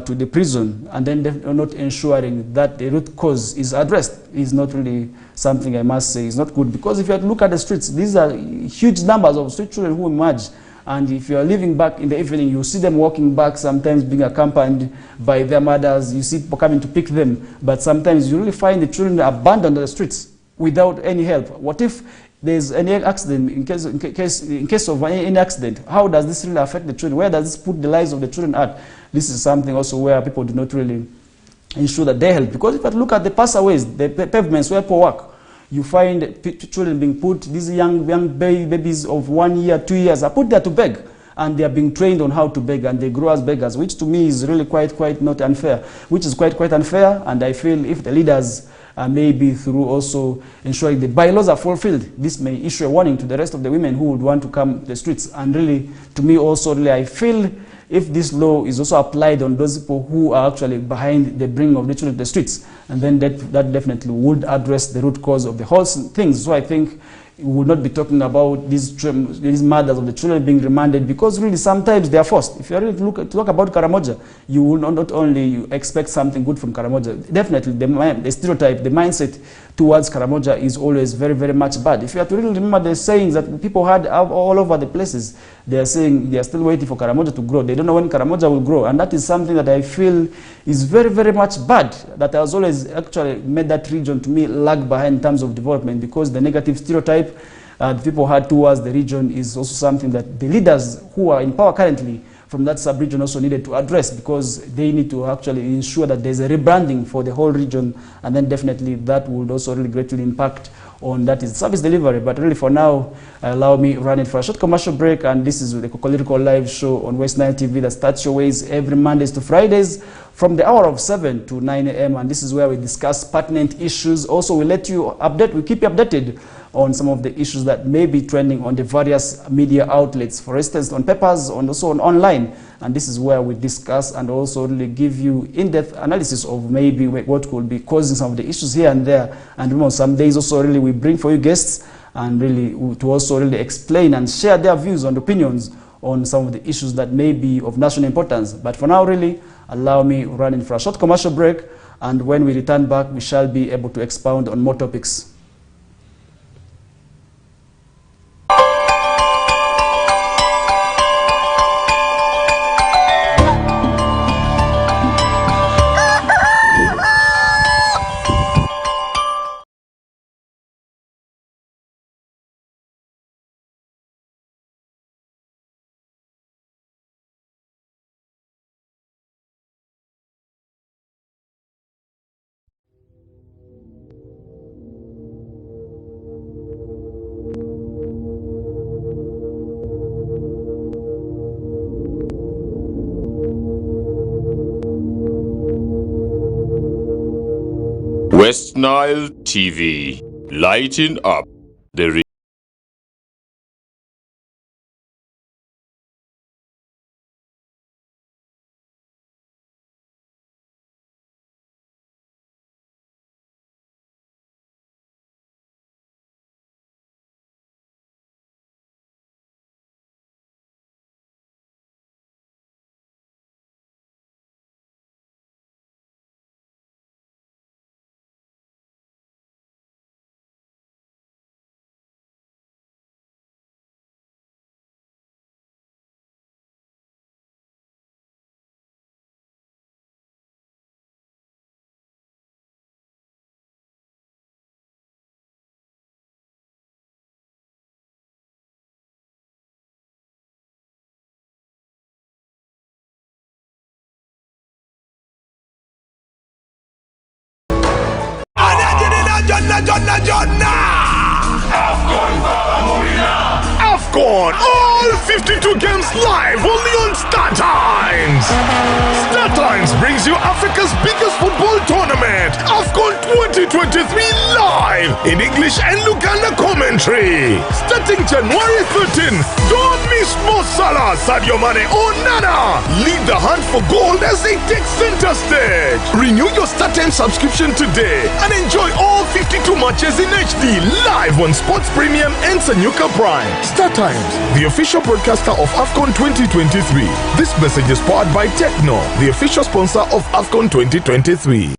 to the prison, and then not ensuring that the root cause is addressed is not really something I must say is not good. Because if you look at the streets, these are huge numbers of street children who emerge. And if you are living back in the evening, you see them walking back, sometimes being accompanied by their mothers. You see people coming to pick them. But sometimes you really find the children abandoned on the streets without any help. What if there's any accident, in case of any accident, how does this really affect the children? Where does this put the lives of the children at? This is something also where people do not really ensure that they help. Because if you look at the passaways, the pavements where people walk, you find children being put, these young babies of 1 year, 2 years, are put there to beg. And they are being trained on how to beg, and they grow as beggars, which to me is really quite not unfair, which is quite unfair. And I feel if the leaders maybe through also ensuring the bylaws are fulfilled, this may issue a warning to the rest of the women who would want to come to the streets. And really, to me also, really, I feel if this law is also applied on those people who are actually behind the bringing of the children to the streets, and then that definitely would address the root cause of the whole thing. So I think we would not be talking about these mothers of the children being remanded, because really sometimes they are forced. If you really talk about Karamoja, you will not only expect something good from Karamoja. Definitely the stereotype, the mindset towards Karamoja is always very much bad. If you have to really remember the sayings that people had all over the places, they are saying they are still waiting for Karamoja to grow. They don't know when Karamoja will grow, and that is something that I feel is very much bad, that has always actually made that region to me lag behind in terms of development, because the negative stereotype the people had towards the region is also something that the leaders who are in power currently from that sub-region also needed to address, because they need to actually ensure that there's a rebranding for the whole region, and then definitely that would also really greatly impact on that is service delivery. But really for now, allow me run it for a short commercial break, and this is the Kokoliriko live show on West Nile TV that starts your ways every Mondays to Fridays from the hour of 7 to 9 a.m. and this is where we discuss pertinent issues. Also, we let you update, we keep you updated on some of the issues that may be trending on the various media outlets, for instance, on papers, and also on online. And this is where we discuss and also really give you in-depth analysis of maybe what could be causing some of the issues here and there. And remember, some days also really we bring for you guests and really to also really explain and share their views and opinions on some of the issues that may be of national importance. But for now, really, allow me running for a short commercial break, and when we return back, we shall be able to expound on more topics. West Nile TV, lighting up the region. AFCON, all 52 games live only on Star Times. Star Times brings you Africa's biggest football tournament, AFCON 2023 live in English and Luganda commentary. Starting January 13, don't miss Mo Salah, Sadio Mane or Nana. Lead the hunt for gold as they take center stage. Renew your Star Times subscription today and enjoy all 52 matches in HD live on Sports Premium and Sanyuka Prime. Star Times, the official broadcaster of AFCON 2023. This message is powered by Techno, the official sponsor of AFCON 2023.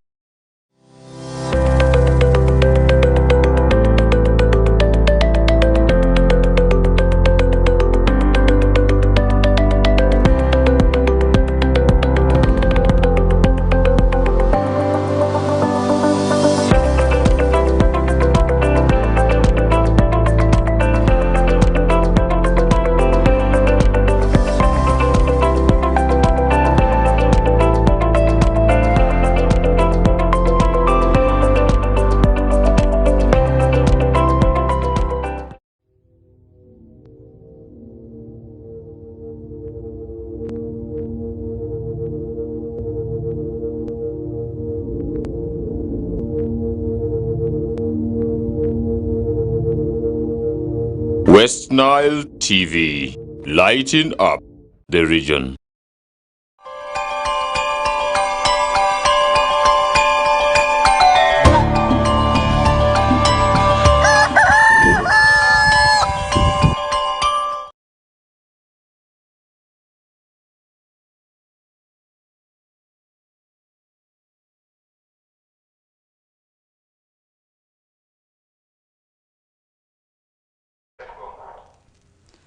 West Nile TV, lighting up the region.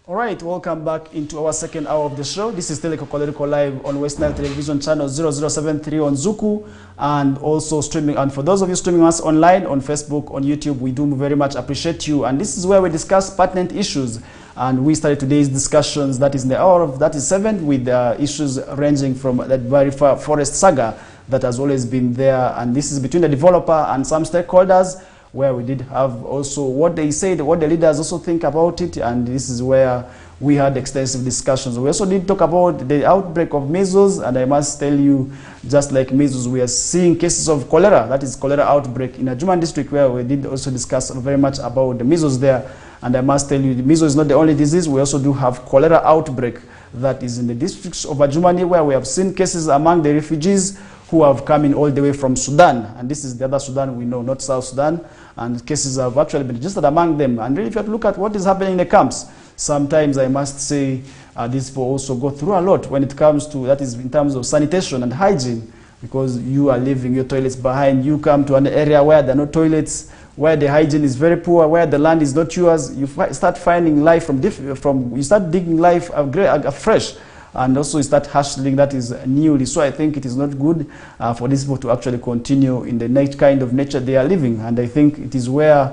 All right, welcome back into our second hour of the show. This is Kokoliriko live on West Nile Television channel 0073 on Zuku, and also streaming. And for those of you streaming us online on Facebook, on YouTube, we do very much appreciate you. And this is where we discuss pertinent issues. And we started today's discussions, that is in the hour of, that is 7, with issues ranging from that very far forest saga that has always been there. And this is between the developer and some stakeholders, where we did have also what they said, what the leaders also think about it, and this is where we had extensive discussions. We also did talk about the outbreak of measles, and I must tell you, just like measles, we are seeing cases of cholera, that is cholera outbreak in Ajuman district, where we did also discuss very much about the measles there. And I must tell you, the measles is not the only disease. We also do have cholera outbreak that is in the districts of Ajumani, where we have seen cases among the refugees who have come in all the way from Sudan. And this is the other Sudan we know, not South Sudan. And cases have actually been registered among them. And really, if you have to look at what is happening in the camps, sometimes I must say these people also go through a lot when it comes to, that is in terms of sanitation and hygiene, because you are leaving your toilets behind. You come to an area where there are no toilets, where the hygiene is very poor, where the land is not yours. You start finding life you start digging life afresh. And also you start hustling that is newly. So I think it is not good for these people to actually continue in the kind of nature they are living. And I think it is where,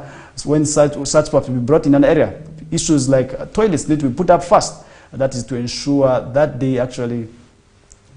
when such people have to be brought in an area, issues like toilets need to be put up first. That is to ensure that they actually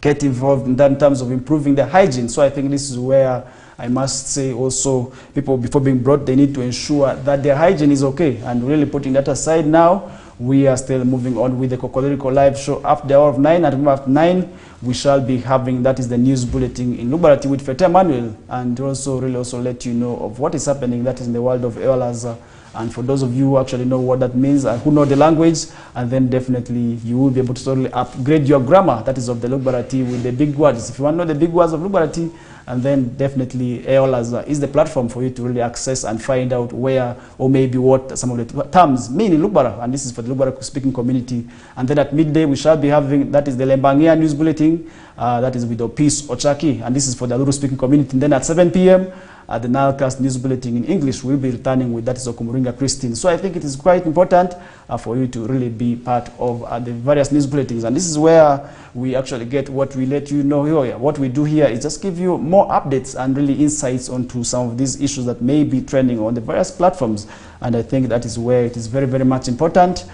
get involved in that in terms of improving their hygiene. So I think this is where I must say also people, before being brought, they need to ensure that their hygiene is okay. And really putting that aside now, we are still moving on with the Kokoliriko live show after the hour of 9. And after 9, we shall be having, that is the news bulletin in Lubarati with Fete Manuel, and also really also let you know of what is happening, that is in the world of Eolaza. And for those of you who actually know what that means and who know the language, and then definitely you will be able to totally upgrade your grammar, that is of the Lubarati, with the big words. If you want to know the big words of Lubarati, and then definitely Eolaza is the platform for you to really access and find out where or maybe what some of the terms mean in Lubara, and this is for the Lubara speaking community. And then at midday we shall be having, that is the Lembangia news bulletin, that is with Opis Ochaki, and this is for the Aluru speaking community. And then at 7 p.m. at the Nilecast news bulletin in English, we'll be returning with, that is Okumuringa Christine. So I think it is quite important for you to really be part of the various news bulletins. And this is where we actually get what we let you know here. What we do here is just give you more updates and really insights onto some of these issues that may be trending on the various platforms. And I think that is where it is very, very much important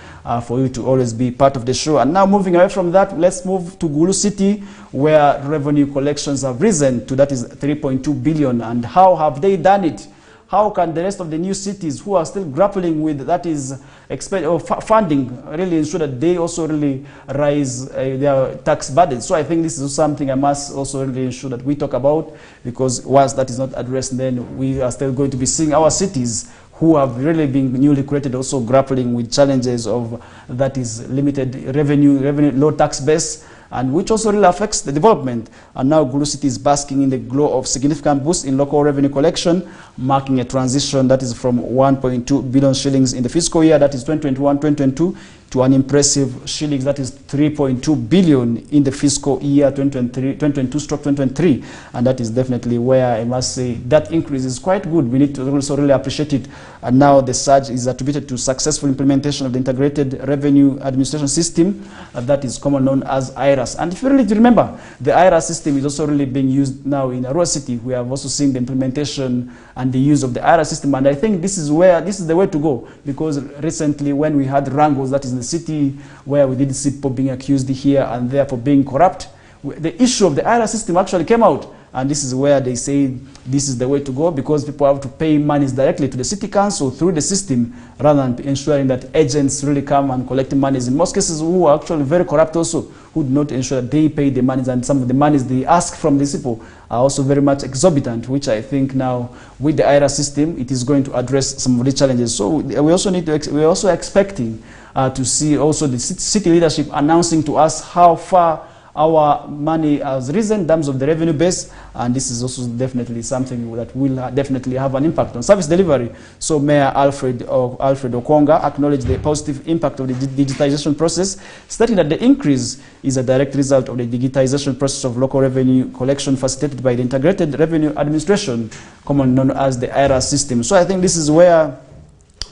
for you to always be part of the show. And now moving away from that, let's move to Gulu City, where revenue collections have risen to, that is 3.2 billion. And how have they done it? How can the rest of the new cities who are still grappling with, that is, funding, really ensure that they also really rise their tax burden? So I think this is something I must also really ensure that we talk about, because once that is not addressed, then we are still going to be seeing our cities who have really been newly created also grappling with challenges of, that is, limited revenue, low tax base, and which also really affects the development. And now Gulu City is basking in the glow of significant boost in local revenue collection, marking a transition that is from 1.2 billion shillings in the fiscal year, that is 2021-2022, to an impressive shillings, that is 3.2 billion in the fiscal year 2022-2023. And that is definitely where I must say that increase is quite good. We need to also really appreciate it. And now the surge is attributed to successful implementation of the integrated revenue administration system, that is common known as IRAS. And if you really remember, the IRAS system is also really being used now in Arua City. We have also seen the implementation and the use of the IRAS system. And I think this is the way to go, because recently when we had wrangles, that is in the city, where we did see people being accused here and there for being corrupt, the issue of the IRAS system actually came out. and this is where they say this is the way to go, because people have to pay monies directly to the city council through the system, rather than ensuring that agents really come and collect monies. In most cases, who are actually very corrupt also, who do not ensure that they pay the monies, and some of the monies they ask from these people are also very much exorbitant, which I think now with the IRA system, it is going to address some of the challenges. So we also need to, we're also expecting to see also the city leadership announcing to us how far our money has risen in terms of the revenue base, and this is also definitely something that will definitely have an impact on service delivery. So Mayor Alfred Okwonga acknowledged the positive impact of the digitization process, stating that the increase is a direct result of the digitization process of local revenue collection facilitated by the Integrated Revenue Administration, commonly known as the IRA system. So I think this is where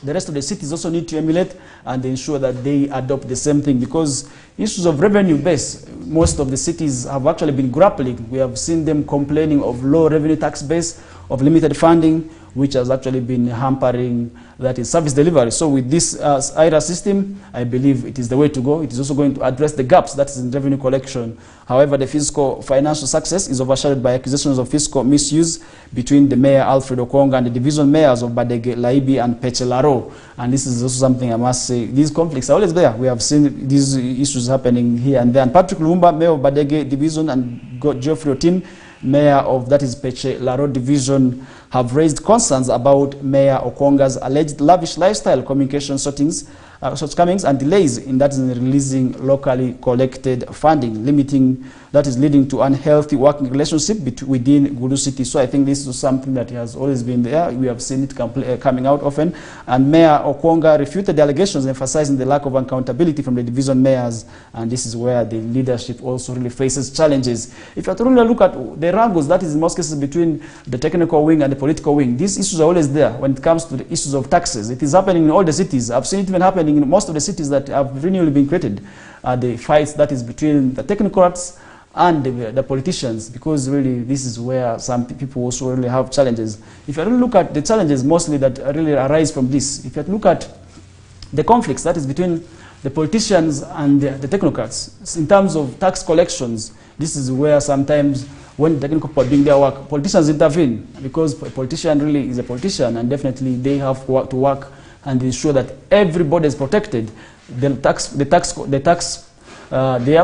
the rest of the cities also need to emulate and ensure that they adopt the same thing, because issues of revenue base, most of the cities have actually been grappling. We have seen them complaining of low revenue tax base, of limited funding, which has actually been hampering that is service delivery. So with this IRA system, I believe it is the way to go. It is also going to address the gaps that is in revenue collection. However, the fiscal financial success is overshadowed by accusations of fiscal misuse between the Mayor Alfred Okwonga and the division mayors of Badege, Laibi and Pechelaro. And this is also something I must say, these conflicts are always there. We have seen these issues happening here and there. And Patrick Lumumba, Mayor of Badege division, and Geoffrey Otin, Mayor of that is Pechelaro division, have raised concerns about Mayor Okwonga's alleged lavish lifestyle, communication shortcomings and delays in that is releasing locally collected funding, leading to unhealthy working relationship within Gulu City. So I think this is something that has always been there. We have seen it coming out often. And Mayor Okwonga refuted the allegations, emphasizing the lack of accountability from the division mayors. And this is where the leadership also really faces challenges. If you have to really look at the wrangles, that is in most cases between the technical wing and the political wing, these issues are always there when it comes to the issues of taxes. It is happening in all the cities. I've seen it even happening in most of the cities that have renewally been created. The fights that is between the technocrats and the politicians, because really this is where some people also really have challenges. If you really look at the challenges mostly that really arise from this, if you look at the conflicts that is between the politicians and the technocrats in terms of tax collections, this is where sometimes when the technical people are doing their work, politicians intervene, because a politician really is a politician, and definitely they have to work and ensure that everybody is protected. They have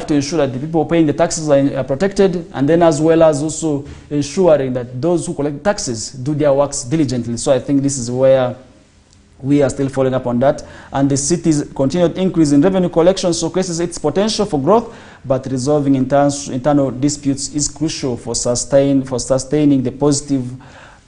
to ensure that the people paying the taxes are protected, and then as well as also ensuring that those who collect taxes do their works diligently. So I think this is where we are still following up on that. And the city's continued increase in revenue collection showcases its potential for growth, but resolving internal disputes is crucial for sustaining the positive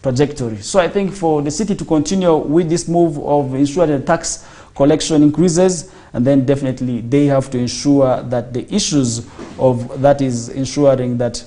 trajectory. So I think for the city to continue with this move of ensuring the tax collection increases, and then definitely they have to ensure that the issues of that is ensuring that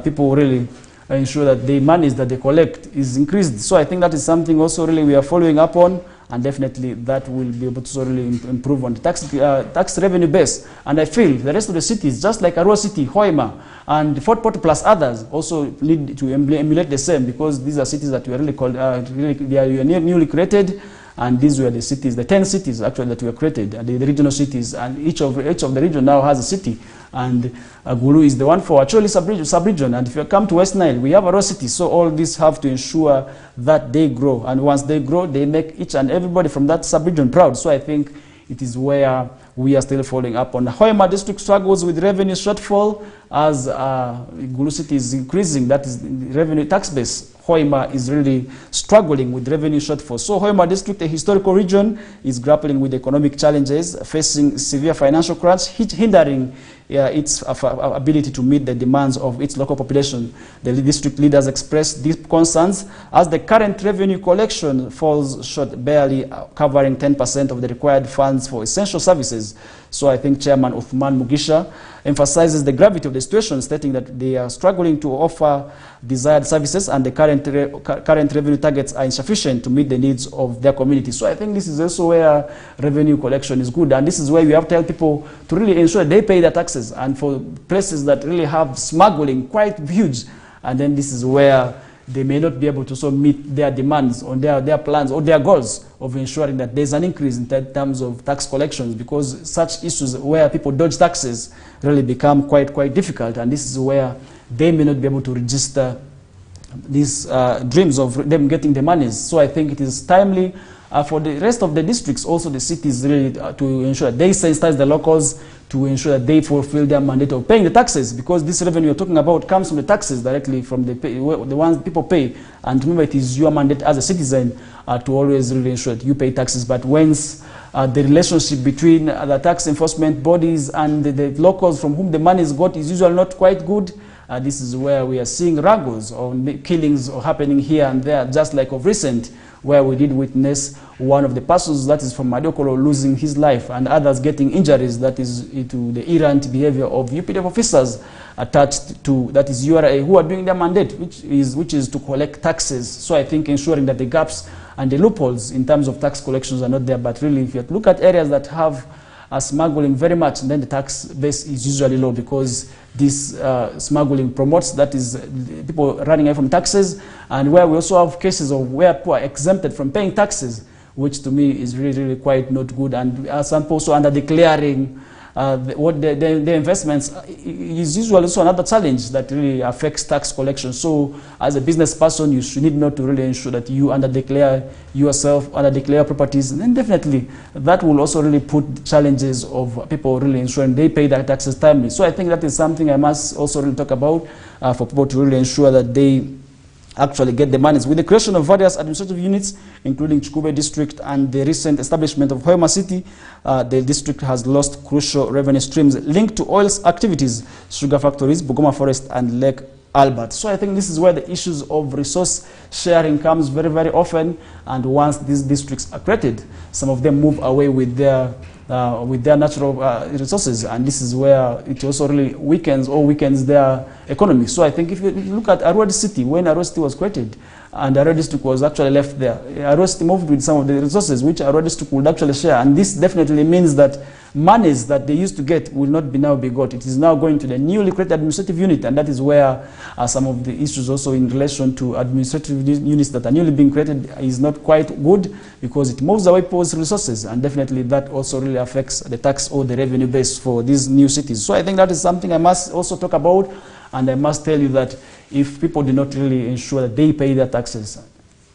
people really ensure that the monies that they collect is increased. So I think that is something also really we are following up on, and definitely that will be able to really improve on the tax revenue base. And I feel the rest of the cities, just like Arua City, Hoima, and Fort Portal plus others, also need to emulate the same, because these are cities that were really called, they are newly created. And these were the cities, the 10 cities actually that were created, the regional cities, and each of the region now has a city. And Gulu is the one for actually sub-region. And if you come to West Nile, we have a city. So all these have to ensure that they grow. And once they grow, they make each and everybody from that sub-region proud. So I think it is where we are still following up on. Hoima district struggles with revenue shortfall as Gulu City is increasing, that is the revenue tax base. Hoima is really struggling with revenue shortfall. So Hoima district, a historical region, is grappling with economic challenges, facing severe financial crunch, hindering its ability to meet the demands of its local population. The district leaders expressed deep concerns as the current revenue collection falls short, barely covering 10% of the required funds for essential services. So I think Chairman Uthman Mugisha emphasizes the gravity of the situation, stating that they are struggling to offer desired services and the current revenue targets are insufficient to meet the needs of their community. So I think this is also where revenue collection is good, and this is where we have to tell people to really ensure they pay their taxes, and for places that really have smuggling quite huge, and then this is where they may not be able to so meet their demands on their plans or their goals of ensuring that there's an increase in terms of tax collections, because such issues where people dodge taxes really become quite difficult, and this is where they may not be able to register these dreams of them getting the monies. So I think it is timely for the rest of the districts, also the cities, really to ensure that they sensitize the locals to ensure that they fulfill their mandate of paying the taxes, because this revenue you're talking about comes from the taxes directly from the ones people pay. And remember, it is your mandate as a citizen to always really ensure that you pay taxes. But once the relationship between the tax enforcement bodies and the locals from whom the money is got is usually not quite good, this is where we are seeing wrangles or killings happening here and there, just like of recent, where we did witness one of the persons that is from Madokolo losing his life and others getting injuries, that is to the errant behavior of UPDF officers attached to, that is URA, who are doing their mandate, which is to collect taxes. So I think ensuring that the gaps and the loopholes in terms of tax collections are not there, but really if you look at areas that have smuggling very much, then the tax base is usually low, because this smuggling promotes, that is people running away from taxes, and where we also have cases of where people are exempted from paying taxes, which to me is really quite not good, and some also under declaring the investments is usually also another challenge that really affects tax collection. So as a business person, you should need not to really ensure that you under-declare yourself, under-declare properties, and then definitely that will also really put challenges of people really ensuring they pay their taxes timely. So I think that is something I must also really talk about for people to really ensure that they actually get the monies. With the creation of various administrative units, including Chukube district and the recent establishment of Hoima City, the district has lost crucial revenue streams linked to oil activities, sugar factories, Bugoma Forest, and Lake Albert. So I think this is where the issues of resource sharing comes very often, and once these districts are created, some of them move away with their natural resources, and this is where it also really weakens their economy. So I think if you look at Arua City, when Arua City was created and Arua District was actually left there, Arua City moved with some of the resources which Arua District would actually share, and this definitely means that monies that they used to get will not now be got. It is now going to the newly created administrative unit, and that is where some of the issues also in relation to administrative units that are newly being created is not quite good, because it moves away people's resources, and definitely that also really affects the tax or the revenue base for these new cities. So I think that is something I must also talk about, and I must tell you that if people do not really ensure that they pay their taxes,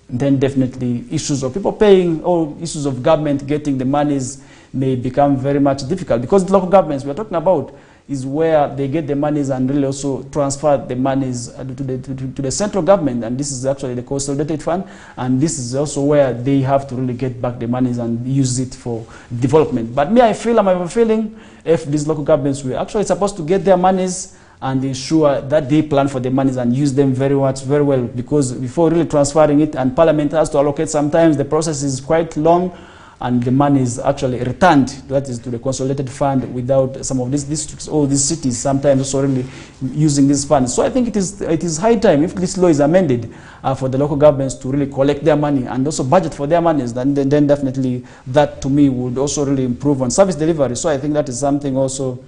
then definitely issues of people paying or issues of government getting the monies may become very much difficult, because the local governments we are talking about is where they get the monies and really also transfer the monies to the central government, and this is actually the consolidated fund, and this is also where they have to really get back the monies and use it for development. But me, I have a feeling if these local governments were actually supposed to get their monies and ensure that they plan for the monies and use them very well, because before really transferring it, and Parliament has to allocate, sometimes the process is quite long, and the money is actually returned, that is to the consolidated fund, without some of these districts or these cities sometimes also really using this fund. So I think it is high time, if this law is amended, for the local governments to really collect their money and also budget for their monies, then definitely that to me would also really improve on service delivery. So I think that is something also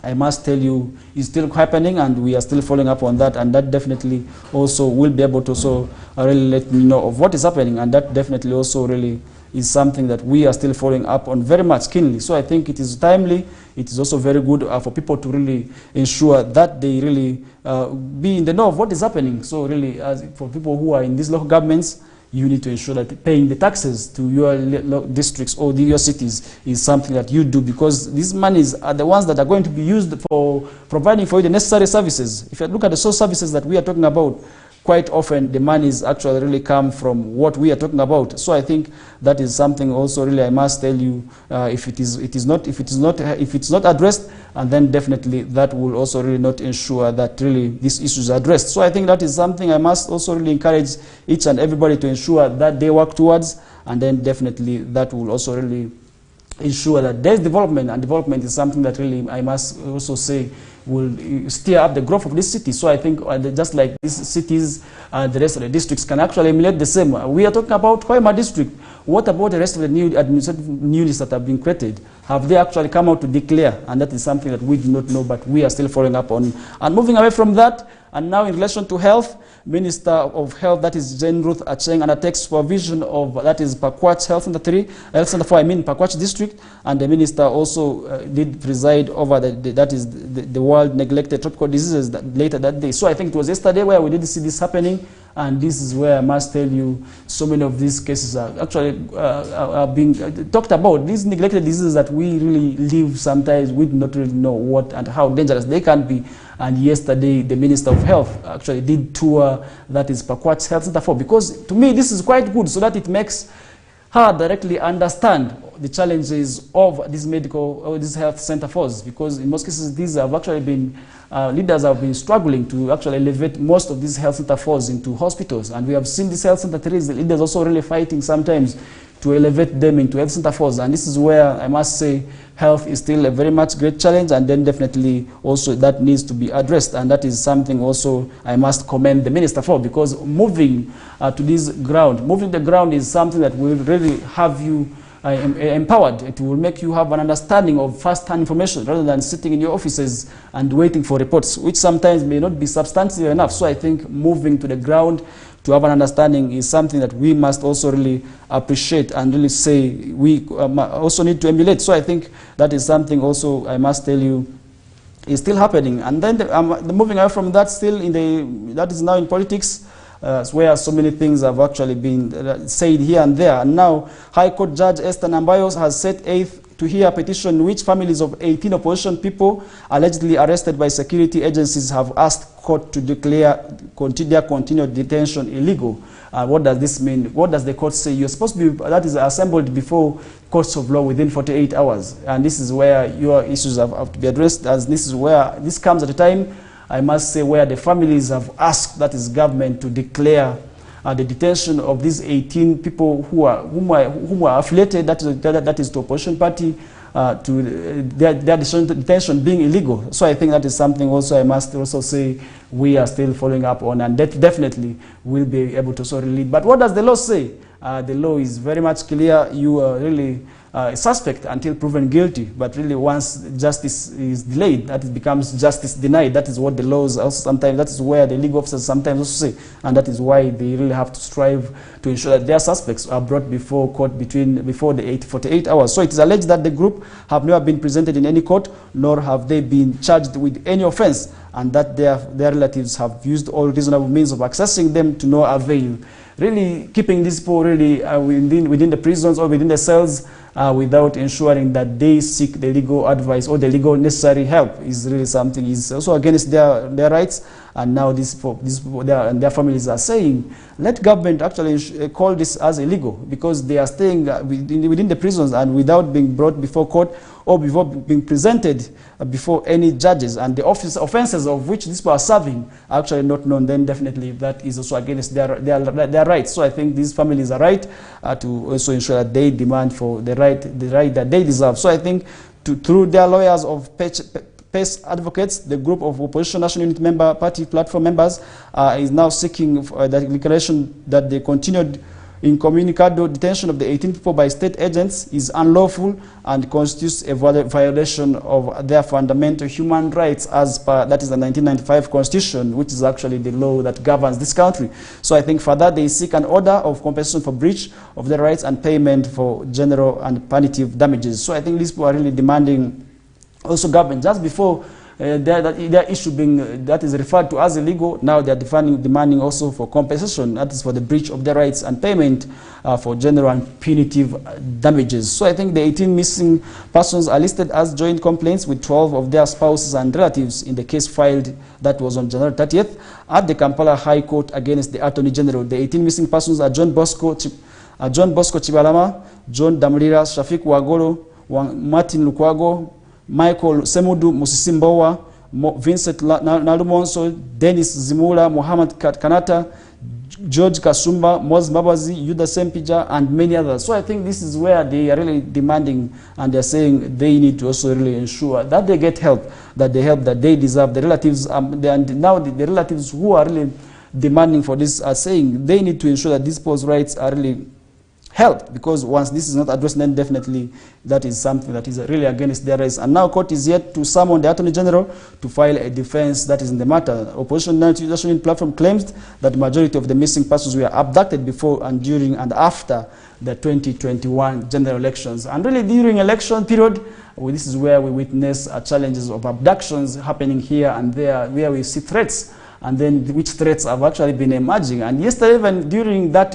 I must tell you is still happening, and we are still following up on that, and that definitely also will be able to also really let me know of what is happening, and that definitely also really is something that we are still following up on very much keenly. So I think it is timely. It is also very good for people to really ensure that they really be in the know of what is happening. So really, for people who are in these local governments, you need to ensure that paying the taxes to your districts or your cities is something that you do, because these monies are the ones that are going to be used for providing for you the necessary services. If you look at the social services that we are talking about, quite often the monies actually really come from what we are talking about. So I think that is something also really I must tell you, if it's not addressed, and then definitely that will also really not ensure that really these issues are addressed. So I think that is something I must also really encourage each and everybody to ensure that they work towards, and then definitely that will also really ensure that there's development, and development is something that really I must also say will steer up the growth of this city. So I think just like these cities, the rest of the districts can actually emulate the same. We are talking about Hoima district. What about the rest of the new administrative units that have been created? Have they actually come out to declare? And that is something that we do not know, but we are still following up on. And moving away from that, and now in relation to health, Minister of Health, that is Jane Ruth Acheng, undertakes supervision of, that is Pakwach Health Center 3, Health Center 4, Pakwach District, and the minister also did preside over the World Neglected Tropical Diseases later that day. So I think it was yesterday where we did see this happening, and this is where I must tell you so many of these cases are actually are being talked about. These neglected diseases that we really live sometimes, we do not really know what and how dangerous they can be. And yesterday, the Minister of Health actually did tour, that is Pakwach Health Center 4, because to me this is quite good, so that it makes her directly understand the challenges of these medical or these health center 4s, because in most cases these have actually been leaders have been struggling to actually elevate most of these health center 4s into hospitals, and we have seen these health center 3s, the leaders also really fighting sometimes to elevate them into health center 4s, and this is where I must say health is still a very much great challenge, and then definitely also that needs to be addressed, and that is something also I must commend the minister for, because moving to this ground, moving the ground is something that will really have you empowered. It will make you have an understanding of first-hand information rather than sitting in your offices and waiting for reports, which sometimes may not be substantive enough. So I think moving to the ground to have an understanding is something that we must also really appreciate and really say we also need to emulate. So I think that is something also I must tell you is still happening. And then the moving away from that, still in that is now in politics, where so many things have actually been said here and there. And now High Court Judge Esther Nambayos has set 8th to hear a petition in which families of 18 opposition people allegedly arrested by security agencies have asked court to declare their continued detention illegal. What does this mean? What does the court say? You're supposed to be, that is assembled before courts of law within 48 hours. And this is where your issues have to be addressed, as this is where this comes at a time, I must say, where the families have asked, that is government, to declare the detention of these 18 people who are affiliated, that is to opposition party, to their detention being illegal. So I think that is something also I must also say we are still following up on, and that definitely will be able to sort of lead. But what does the law say? The law is very much clear. You are really suspect until proven guilty, but really once justice is delayed, that it becomes justice denied. That is what the laws also sometimes, that is where the legal officers sometimes also say, and that is why they really have to strive to ensure that their suspects are brought before court before the 48 hours. So it is alleged that the group have never been presented in any court, nor have they been charged with any offense, and that their relatives have used all reasonable means of accessing them to no avail. Really keeping these people really within the prisons or within the cells without ensuring that they seek the legal advice or the legal necessary help is really something is also against their rights. And now these people and their families are saying, let government actually call this as illegal, because they are staying within the prisons and without being brought before court or before being presented before any judges, and the offenses of which these people are serving are actually not known. Then definitely that is also against their rights. So I think these families are right to also ensure that they demand for the right that they deserve. So I think through their lawyers of PACE advocates, the group of Opposition National Unity member party platform members is now seeking the declaration that the continued incommunicado detention of the 18 people by state agents is unlawful and constitutes a violation of their fundamental human rights as per, that is the 1995 Constitution, which is actually the law that governs this country. So I think for that they seek an order of compensation for breach of their rights and payment for general and punitive damages. So I think these people are really demanding also government, just before their issue being that is referred to as illegal, now they are demanding also for compensation, that is for the breach of their rights and payment for general and punitive damages. So I think the 18 missing persons are listed as joint complaints with 12 of their spouses and relatives in the case filed that was on January 30th at the Kampala High Court against the Attorney General. The 18 missing persons are John Bosco Chibalama, John Damulira, Shafik Wagolo, Martin Lukwago, Michael Semudu Musisimbowa, Vincent Nalumonso, Dennis Zimula, Muhammad Kanata, George Kasumba, Moses Babazi, Yuda Sempija, and many others. So I think this is where they are really demanding, and they're saying they need to also really ensure that they get help, that the help that they deserve. The relatives, and now the relatives who are really demanding for this are saying they need to ensure that these people's rights are really held, because once this is not addressed, then definitely that is something that is really against their rights. And now court is yet to summon the Attorney General to file a defense that is in the matter. Opposition National Platform claims that the majority of the missing persons were abducted before and during and after the 2021 general elections. And really during election period, well, this is where we witness challenges of abductions happening here and there, where we see threats, and then which threats have actually been emerging. And yesterday, even during that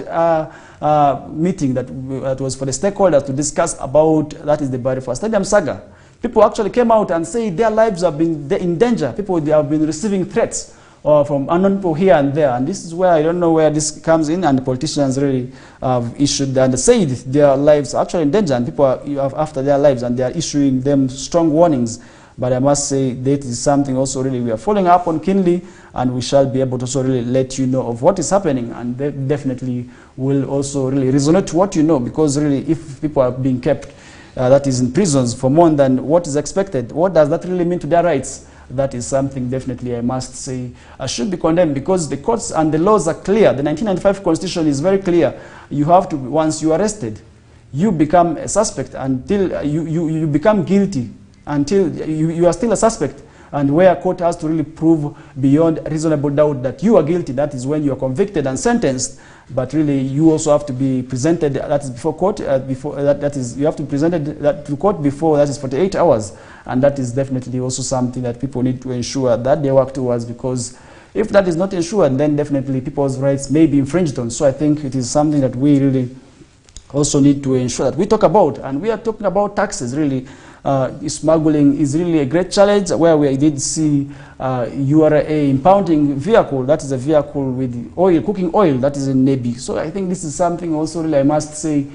meeting that was for the stakeholders to discuss about, that is the Barifa Stadium saga, people actually came out and said their lives have been in danger. People, they have been receiving threats from unknown people here and there. And this is where I don't know where this comes in, and the politicians really issued and said their lives are actually in danger, and people are after their lives, and they are issuing them strong warnings. But I must say that is something also really we are following up on keenly, and we shall be able to also really let you know of what is happening, and that definitely will also really resonate to what you know, because really if people are being kept that is in prisons for more than what is expected, what does that really mean to their rights? That is something definitely I must say should be condemned, because the courts and the laws are clear. The 1995 Constitution is very clear. You have to, once you are arrested, you become a suspect until you become guilty, until you are still a suspect, and where a court has to really prove beyond reasonable doubt that you are guilty, that is when you are convicted and sentenced. But really you also have to be presented, that is before court, that is you have to be presented that to court before, that is 48 hours, and that is definitely also something that people need to ensure that they work towards, because if that is not ensured, then definitely people's rights may be infringed on. So I think it is something that we really also need to ensure that we talk about, and we are talking about taxes really. Smuggling is really a great challenge, where we did see URA impounding vehicle, that is a vehicle with oil, cooking oil, that is in Nebi. So I think this is something also really I must say,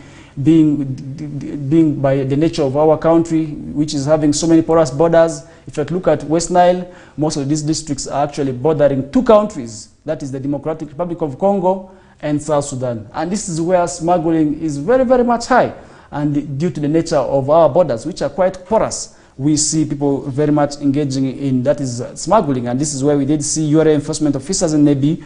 being by the nature of our country, which is having so many porous borders. If you look at West Nile, most of these districts are actually bordering two countries, that is the Democratic Republic of Congo and South Sudan. And this is where smuggling is very, very much high. And due to the nature of our borders, which are quite porous, we see people very much engaging in, that is smuggling. And this is where we did see URA enforcement officers in Nebi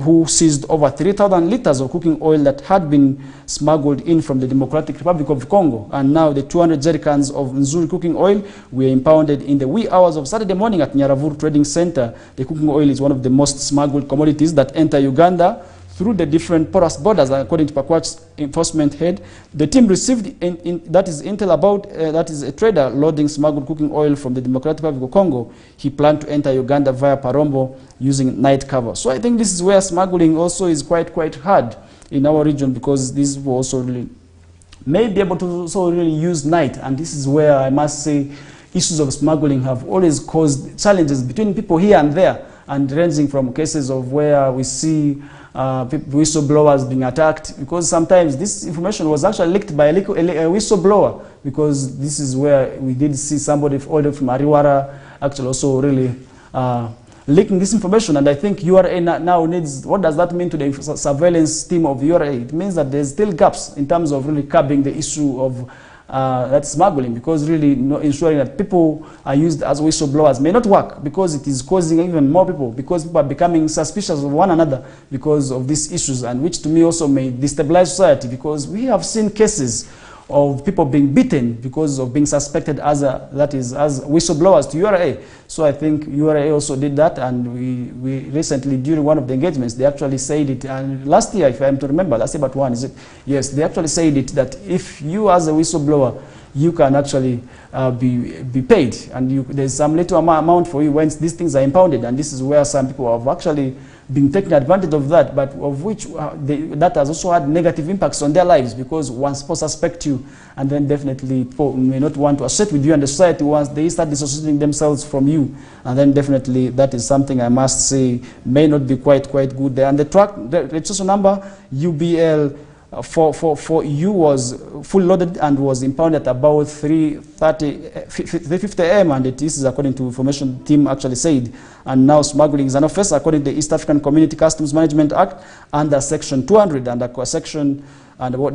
who seized over 3,000 liters of cooking oil that had been smuggled in from the Democratic Republic of Congo. And now the 200 jerrycans of Nzuri cooking oil were impounded in the wee hours of Saturday morning at Nyaravuru Trading Center. The cooking oil is one of the most smuggled commodities that enter Uganda through the different porous borders, according to Pakwach's enforcement head. The team received that is intel about that is a trader loading smuggled cooking oil from the Democratic Republic of Congo. He planned to enter Uganda via Parombo using night cover. So I think this is where smuggling also is quite hard in our region, because this will also really may be able to also really use night. And this is where I must say issues of smuggling have always caused challenges between people here and there, and ranging from cases of where we see whistleblowers being attacked, because sometimes this information was actually leaked by a whistleblower, because this is where we did see somebody older from Ariwara actually also really leaking this information. And I think URA now needs, what does that mean to the surveillance team of URA? It means that there's still gaps in terms of really curbing the issue of that smuggling, because really ensuring that people are used as whistleblowers may not work, because it is causing even more people, because people are becoming suspicious of one another because of these issues, and which to me also may destabilize society, because we have seen cases of people being beaten because of being suspected as as whistleblowers to URA. So I think URA also did that, and we recently, during one of the engagements, they actually said it, and last year, if I am to remember, last year but one, is it? Yes, they actually said it, that if you as a whistleblower, you can actually be paid, and there's some little amount for you when these things are impounded. And this is where some people have actually been taking advantage of that, but of which that has also had negative impacts on their lives, because once people suspect you, and then definitely people may not want to associate with you and the society once they start dissociating themselves from you, and then definitely that is something I must say may not be quite good there. And the registration number UBL for you was fully loaded and was impounded at about 3:50 a.m. and this is according to information team actually said. And now smuggling is an offense according to the East African Community Customs Management Act under Section 200, and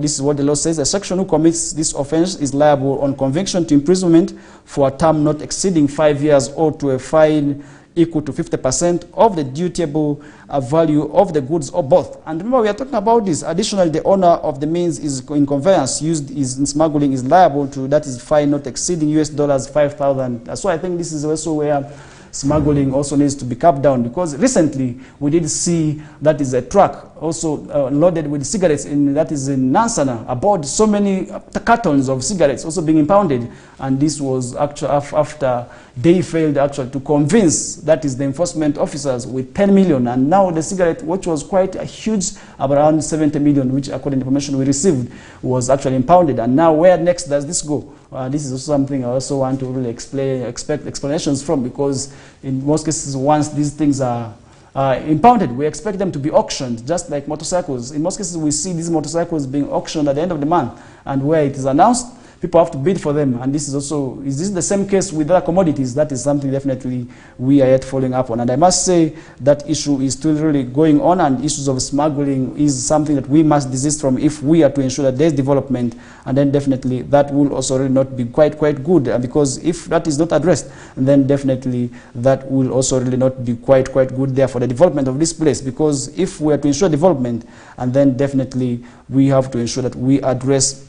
this is what the law says: a section who commits this offense is liable on conviction to imprisonment for a term not exceeding 5 years or to a fine equal to 50% of the dutiable value of the goods or both. And remember, we are talking about this. Additionally, the owner of the means is in conveyance used in smuggling is liable to, that is fine not exceeding US$ 5,000. So I think this is also where smuggling also needs to be cut down, because recently we did see that is a truck also loaded with cigarettes that is in Nansana, about so many cartons of cigarettes also being impounded, and this was actually after they failed actually to convince, that is the enforcement officers, with 10 million, and now the cigarette, which was quite a huge, around 70 million, which according to information we received, was actually impounded. And now where next does this go? This is also something I also want to really expect explanations from, because in most cases, once these things are impounded, we expect them to be auctioned, just like motorcycles. In most cases, we see these motorcycles being auctioned at the end of the month, and where it is announced, people have to bid for them. And this is also, is this the same case with other commodities? That is something definitely we are yet following up on. And I must say that issue is still really going on, and issues of smuggling is something that we must desist from if we are to ensure that there's development. And then definitely that will also really not be quite good, because if that is not addressed, then definitely that will also really not be quite good there for the development of this place. Because if we are to ensure development, and then definitely we have to ensure that we address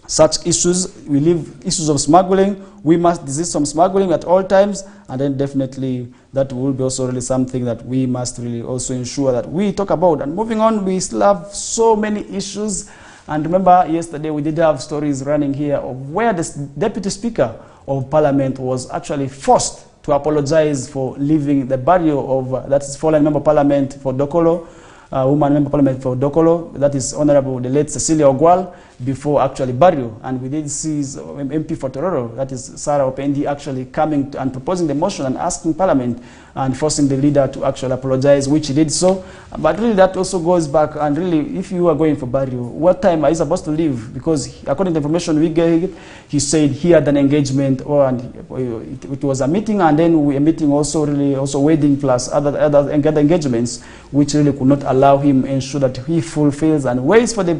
such issues. We leave issues of smuggling. We must desist from smuggling at all times, and then definitely that will be also really something that we must really also ensure that we talk about. And moving on, we still have so many issues. And remember, yesterday we did have stories running here of where the Deputy Speaker of Parliament was actually forced to apologize for leaving the burial of, that is fallen Member of Parliament for Dokolo, woman Member of Parliament for Dokolo, that is Honorable the late Cecilia Ogwal, before actually burial. And we did see MP for Tororo, that is Sarah Opendi, actually coming and proposing the motion and asking Parliament and forcing the leader to actually apologize, which he did so. But really that also goes back, and really if you are going for burial, what time are you supposed to leave? Because according to the information we get, he said he had an engagement, it was a meeting, and then a meeting also really wedding plus other engagements, which really could not allow him ensure that he fulfills and waits for the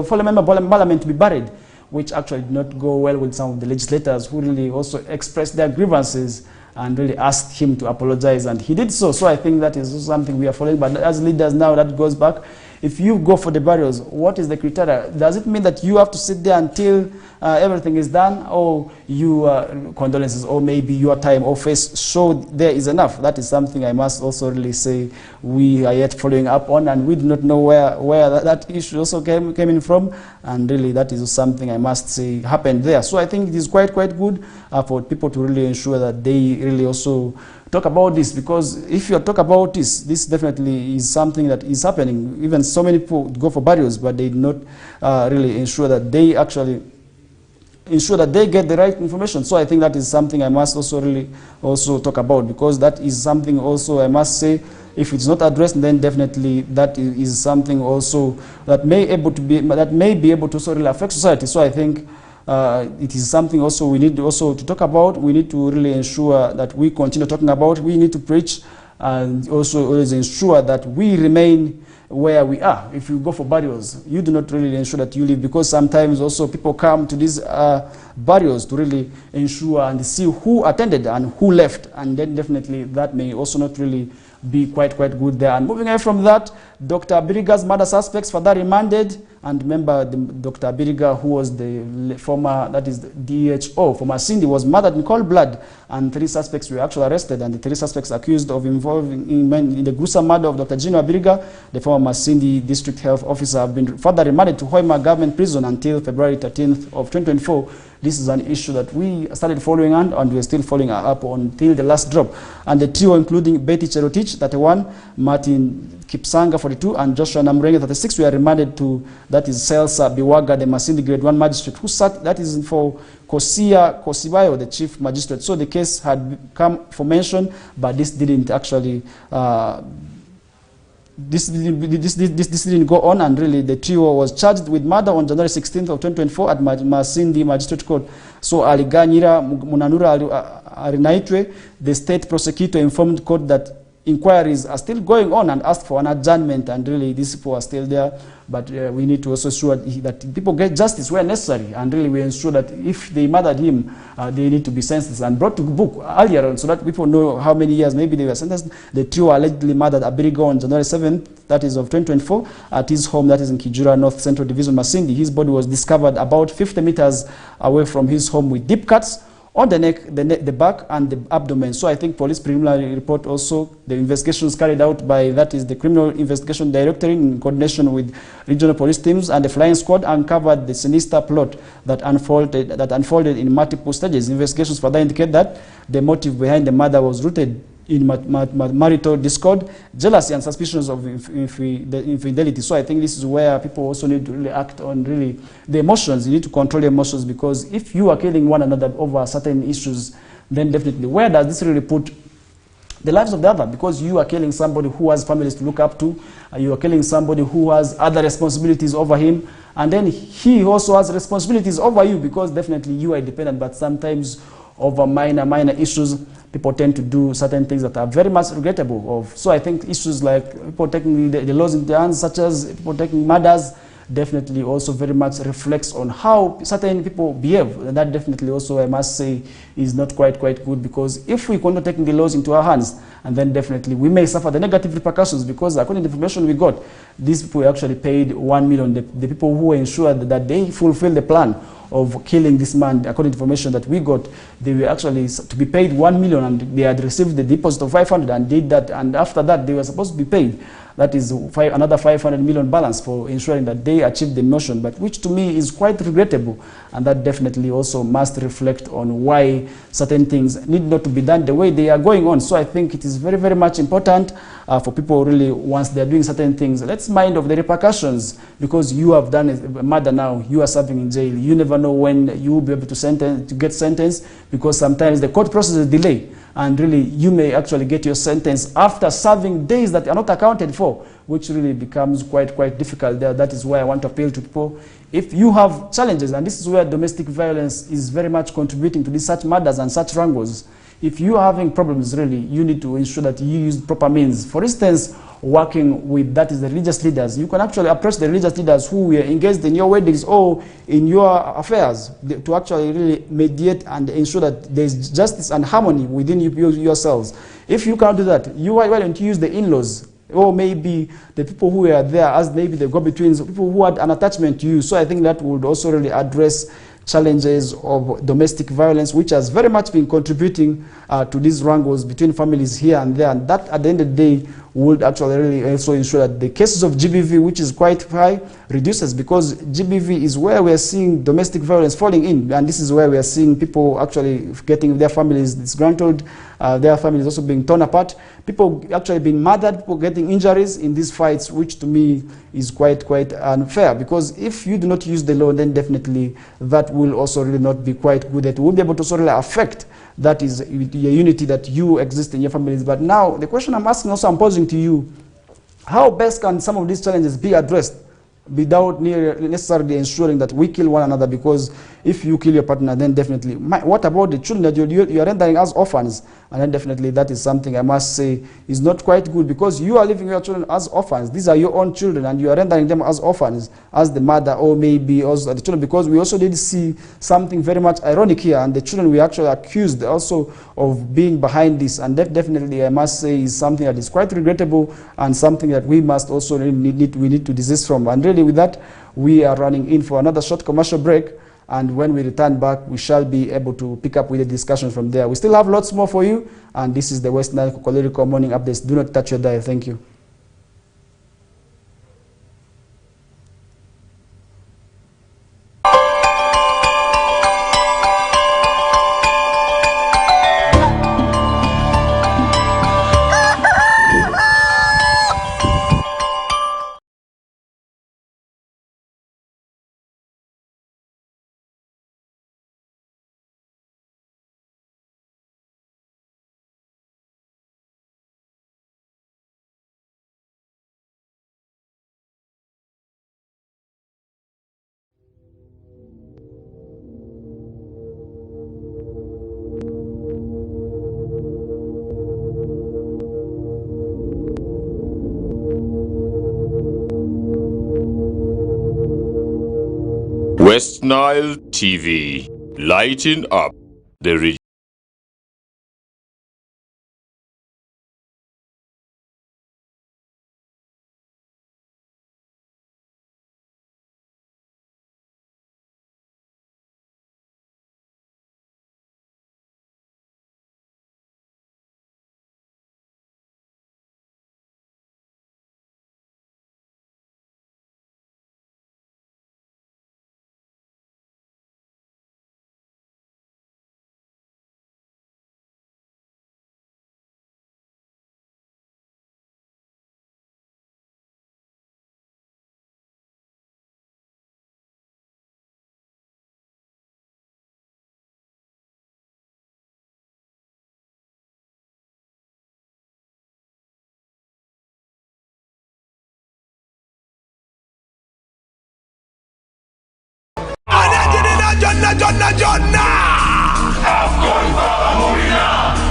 full member of Parliament to be buried, which actually did not go well with some of the legislators who really also expressed their grievances and really asked him to apologize, and he did so. So I think that is something we are following. But as leaders now, that goes back. If you go for the burials, what is the criteria? Does it mean that you have to sit there until everything is done, or you condolences, or maybe your time or face show there is enough? That is something I must also really say we are yet following up on, and we do not know where that issue also came in from, and really that is something I must say happened there. So I think it is quite good for people to really ensure that they really also talk about this, because if you talk about this definitely is something that is happening. Even so many people go for burials, but they do not really ensure that they actually ensure that they get the right information. So I think that is something I must also really also talk about, because that is something also I must say, if it's not addressed, then definitely that is something also that may be able to also really affect society. So I think it is something also we need also to talk about. We need to really ensure that we continue talking about. We need to preach, and also always ensure that we remain where we are. If you go for burials, you do not really ensure that you live, because sometimes also people come to these burials to really ensure and see who attended and who left, and then definitely that may also not really be quite good there. And moving away from that, Dr. Biriga's murder suspects further remanded. And remember, Dr. Biriga, who was the former, that is the DHO, former Cindy, was murdered in cold blood, and 3 suspects were actually arrested, and the 3 suspects accused of involving in the gruesome murder of Dr. Gino Biriga, the former Cindy District Health Officer, have been further remanded to Hoima Government Prison until February 13th of 2024. This is an issue that we started following on, and we're still following up until the last drop. And the trio, including Betty Cherotich, 31, Martin Kipsanga, 42, and Joshua Namrenge, 36, were remanded to, that is Celsa Biwaga, the Masindi Grade 1 magistrate, who sat, that is for Kosia Kosibayo, the chief magistrate. So the case had come for mention, but this didn't actually this didn't go on, and really the trio was charged with murder on January 16th of 2024 at Masindi Magistrate Court. So Aliganyira Munanura Arinaitwe, the state prosecutor, informed court that inquiries are still going on and ask for an adjournment, and really these people are still there. But we need to also ensure that people get justice where necessary, and really we ensure that if they murdered him, they need to be sentenced and brought to book earlier on, so that people know how many years maybe they were sentenced. The trio allegedly murdered Abirigo on January 7th, that is of 2024, at his home, that is in Kijura North Central Division, Masindi. His body was discovered about 50 meters away from his home with deep cuts on the neck, the back, and the abdomen. So I think police preliminary report also, the investigations carried out by, that is the Criminal Investigation Directorate in coordination with regional police teams and the flying squad, uncovered the sinister plot that unfolded in multiple stages. Investigations further indicate that the motive behind the murder was rooted in marital discord, jealousy, and suspicions of infidelity. So I think this is where people also need to really act on really the emotions. You need to control your emotions, because if you are killing one another over certain issues, then definitely where does this really put the lives of the other? Because you are killing somebody who has families to look up to, you are killing somebody who has other responsibilities over him, and then he also has responsibilities over you, because definitely you are dependent. But sometimes over minor issues, people tend to do certain things that are very much regrettable of. So I think issues like people taking the laws into their hands, such as people taking murders, definitely also very much reflects on how certain people behave. And that definitely also, I must say, is not quite good, because if we continue taking the laws into our hands, and then definitely we may suffer the negative repercussions, because according to the information we got, these people actually paid 1 million. The people who ensured that they fulfill the plan of killing this man, according to information that we got, they were actually to be paid 1 million, and they had received the deposit of 500 and did that, and after that they were supposed to be paid. That is another 500 million balance for ensuring that they achieved the mission, but which to me is quite regrettable, and that definitely also must reflect on why certain things need not to be done the way they are going on. So I think it is very much important for people really, once they are doing certain things, let's mind of the repercussions, because you have done a murder now, you are serving in jail, you never know when you will be able to get sentenced, because sometimes the court process is delayed, and really you may actually get your sentence after serving days that are not accounted for, which really becomes quite difficult there. That is why I want to appeal to people. If you have challenges, and this is where domestic violence is very much contributing to such murders and such wrangles, if you are having problems, really, you need to ensure that you use proper means. For instance, working with, that is the religious leaders. You can actually approach the religious leaders who were engaged in your weddings or in your affairs to actually really mediate and ensure that there is justice and harmony within yourselves. If you can't do that, why don't you use the in-laws? Or maybe the people who were there as maybe the go-betweens, people who had an attachment to you. So I think that would also really address challenges of domestic violence, which has very much been contributing to these wrangles between families here and there. And that, at the end of the day, would actually really also ensure that the cases of GBV, which is quite high, reduces, because GBV is where we are seeing domestic violence falling in, and this is where we are seeing people actually getting their families disgruntled, their families also being torn apart, people actually being murdered, people getting injuries in these fights, which to me is quite unfair, because if you do not use the law, then definitely that will also really not be quite good. It will be able to sort of really affect, that is, the unity that you exist in your families. But now the question I'm asking, also I'm posing to you, how best can some of these challenges be addressed without necessarily ensuring that we kill one another? Because if you kill your partner, then definitely, what about the children that you are rendering as orphans? And then definitely that is something I must say is not quite good, because you are leaving your children as orphans. These are your own children, and you are rendering them as orphans, as the mother, or maybe also the children, because we also did see something very much ironic here, and the children were actually accused also of being behind this, and that definitely, I must say, is something that is quite regrettable, and something that we must also need to desist from. And really with that, we are running in for another short commercial break, and when we return back, we shall be able to pick up with the discussion from there. We still have lots more for you, and this is the West Nile Kokoliriko Morning Updates. Do not touch your dial. Thank you. West Nile TV, lighting up the region.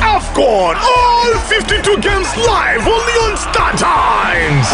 AFCON, all 52 games live only on Star Times.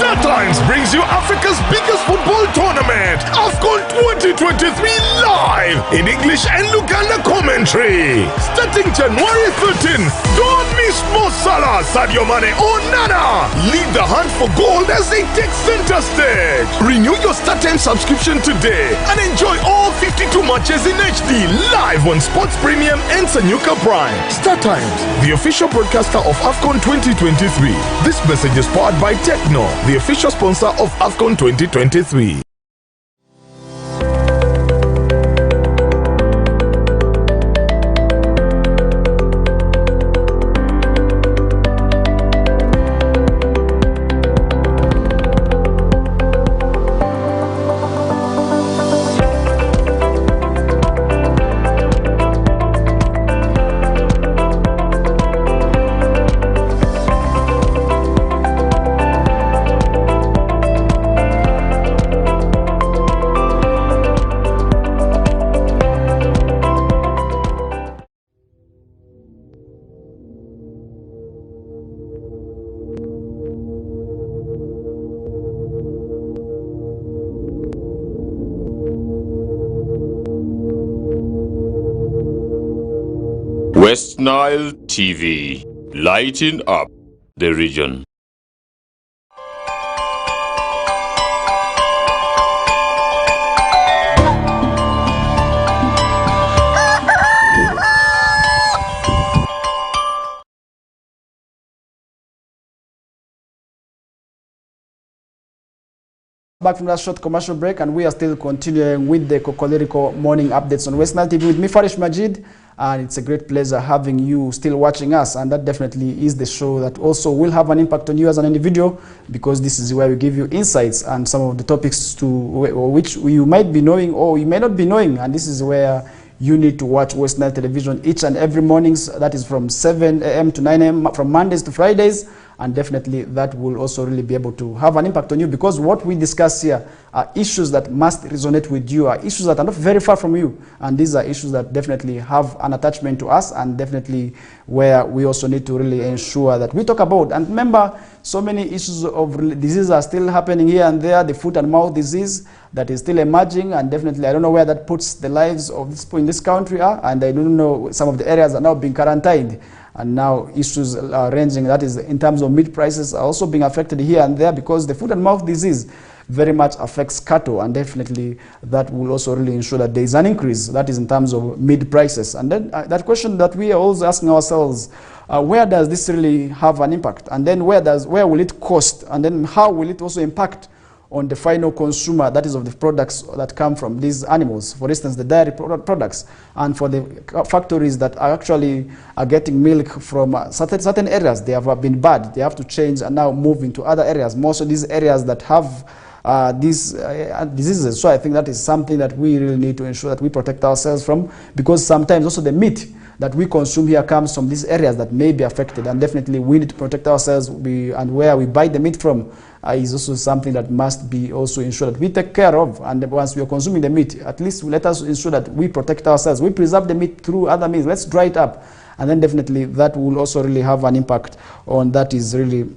Star Times brings you Africa's biggest football tournament, AFCON 2023 live in English and Luganda commentary. Starting January 13, don't miss Mo Salah, Sadio Mane or Nana. Lead the hunt for gold as they take center stage. Renew your Star Times subscription today and enjoy all 52 matches in HD live on Sports Premium and Sanyuka Prime. Star Times, the official broadcaster of AFCON 2023. This message is powered by Techno, the official sponsor of AFCON 2023. West Nile TV, lighting up the region. Back from that short commercial break, and we are still continuing with the Kokoliriko morning updates on West Nile TV with me, Farish Majid, and it's a great pleasure having you still watching us, and that definitely is the show that also will have an impact on you as an individual, because this is where we give you insights and some of the topics to which you might be knowing or you may not be knowing, and this is where you need to watch West Nile Television each and every mornings. That is from 7 a.m. to 9 a.m. from Mondays to Fridays. And definitely that will also really be able to have an impact on you, because what we discuss here are issues that must resonate with you, are issues that are not very far from you. And these are issues that definitely have an attachment to us, and definitely where we also need to really ensure that we talk about. And remember, so many issues of disease are still happening here and there. The foot and mouth disease that is still emerging, and definitely I don't know where that puts the lives of these people in this country are, and I don't know, some of the areas are now being quarantined. And now issues are ranging, that is in terms of meat prices, are also being affected here and there, because the foot and mouth disease very much affects cattle, and definitely that will also really ensure that there is an increase, that is in terms of meat prices. And then that question that we are always asking ourselves, where does this really have an impact? And then where will it cost? And then how will it also impact on the final consumer, that is of the products that come from these animals, for instance, the dairy products, and for the factories that are actually getting milk from certain areas, they have been bad, they have to change and now move into other areas, most of these areas that have these diseases. So I think that is something that we really need to ensure that we protect ourselves from, because sometimes also the meat that we consume here comes from these areas that may be affected, and definitely we need to protect ourselves, and where we buy the meat from is also something that must be also ensured that we take care of. And once we are consuming the meat, at least let us ensure that we protect ourselves, we preserve the meat through other means, let's dry it up, and then definitely that will also really have an impact on, that is really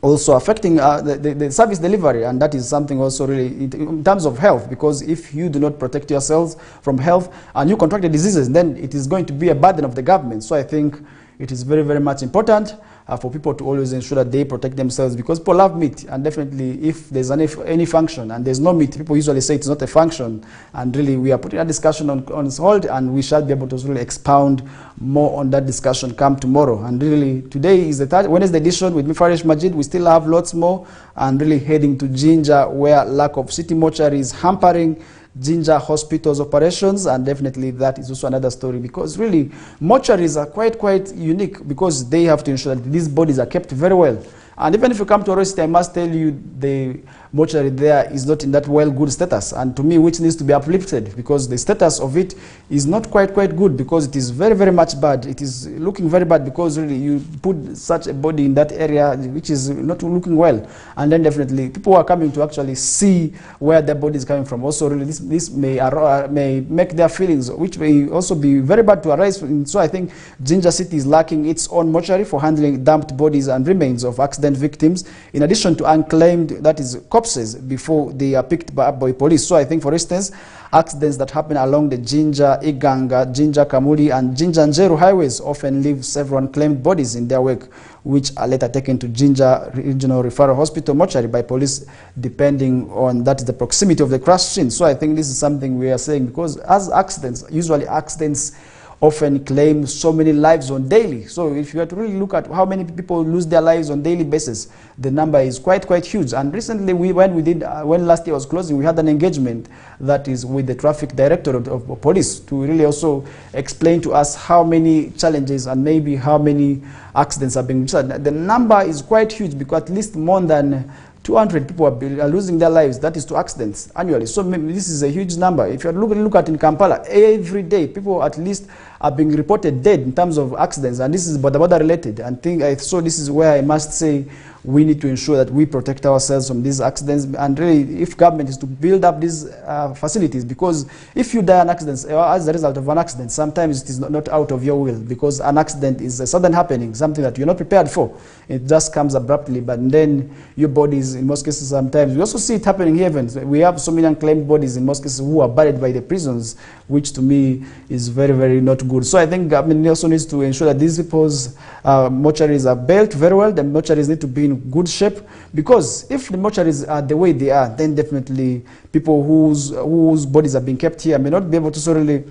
also affecting the service delivery, and that is something also really in terms of health, because if you do not protect yourselves from health and you contract the diseases, then it is going to be a burden of the government. So I think it is very, very much important for people to always ensure that they protect themselves, because people love meat, and definitely if there's any function and there's no meat, people usually say it's not a function, and really we are putting a discussion on hold, and we shall be able to really expound more on that discussion come tomorrow. And really today is the Wednesday edition with me, Farish Majid. We still have lots more, and really heading to Jinja, where lack of city mortuary is hampering Jinja Hospital's operations, and definitely that is also another story, because really mortuaries are quite unique, because they have to ensure that these bodies are kept very well. And even if you come to Oro City, I must tell you the mortuary there is not in that good status, and to me, which needs to be uplifted, because the status of it is not quite good, because it is very, very much bad. It is looking very bad, because really you put such a body in that area which is not looking well, and then definitely people are coming to actually see where their body is coming from. Also really this may make their feelings, which may also be very bad to arise. So I think Jinja City is lacking its own mortuary for handling dumped bodies and remains of accident victims, in addition to unclaimed, that is, corpses before they are picked up by police. So I think, for instance, accidents that happen along the Jinja, Iganga, Jinja Kamuli and Jinja Njeru highways often leave several unclaimed bodies in their wake, which are later taken to Jinja Regional Referral Hospital mortuary by police, depending on that is the proximity of the crash scene. So I think this is something we are saying, because as accidents, usually accidents often claim so many lives on daily. So if you have to really look at how many people lose their lives on daily basis, the number is quite huge. And recently, when last year was closing, we had an engagement that is with the traffic directorate of police to really also explain to us how many challenges and maybe how many accidents are being registered. The number is quite huge, because at least more than 200 people are losing their lives, that is, to accidents annually. So this is a huge number. If you look at in Kampala, every day people at least are being reported dead in terms of accidents, and this is border related. And so this is where I must say we need to ensure that we protect ourselves from these accidents. And really, if government is to build up these facilities, because if you die in accidents as a result of an accident, sometimes it is not out of your will, because an accident is a sudden happening, something that you're not prepared for. It just comes abruptly, but then your body is, in most cases, sometimes we also see it happening here. We have so many unclaimed bodies in most cases who are buried by the prisons, which to me is very not good. So I think government also needs to ensure that these people's mortuaries are built very well. The mortuaries need to be in good shape, because if the mortuaries are the way they are, then definitely people whose bodies are being kept here may not be able to really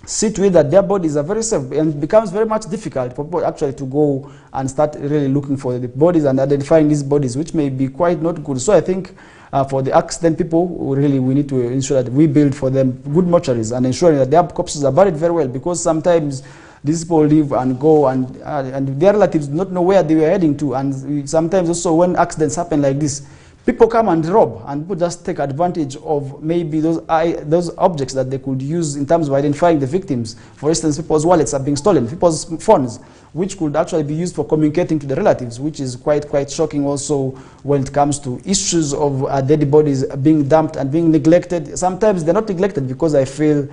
see to it that their bodies are very safe, and it becomes very much difficult for people actually to go and start really looking for the bodies and identifying these bodies, which may be quite not good. So I think for the accident people, really we need to ensure that we build for them good mortuaries and ensuring that their corpses are buried very well, because sometimes these people live and go, and their relatives do not know where they were heading to. And sometimes also when accidents happen like this, people come and rob, and people just take advantage of maybe those objects that they could use in terms of identifying the victims. For instance, people's wallets are being stolen, people's phones, which could actually be used for communicating to the relatives, which is quite shocking also when it comes to issues of dead bodies being dumped and being neglected. Sometimes they're not neglected because I feel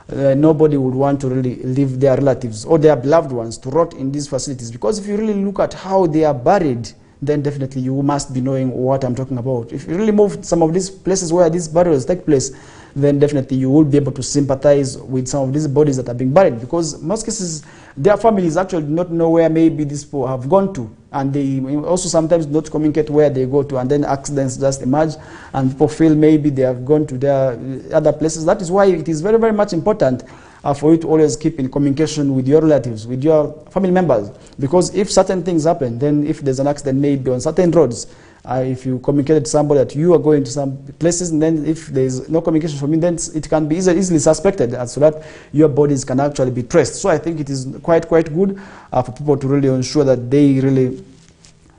nobody would want to really leave their relatives or their beloved ones to rot in these facilities, because if you really look at how they are buried, then definitely you must be knowing what I'm talking about. If you really move some of these places where these burials take place, then definitely you will be able to sympathize with some of these bodies that are being buried, because in most cases their families actually do not know where maybe these people have gone to, and they also sometimes do not communicate where they go to, and then accidents just emerge and people feel maybe they have gone to their other places. That is why it is very much important for you to always keep in communication with your relatives, with your family members, because if certain things happen, then if there's an accident maybe on certain roads, if you communicate to somebody that you are going to some places, and then if there's no communication from you, then it can be easily suspected, so that your bodies can actually be traced. So I think it is quite good for people to really ensure that they really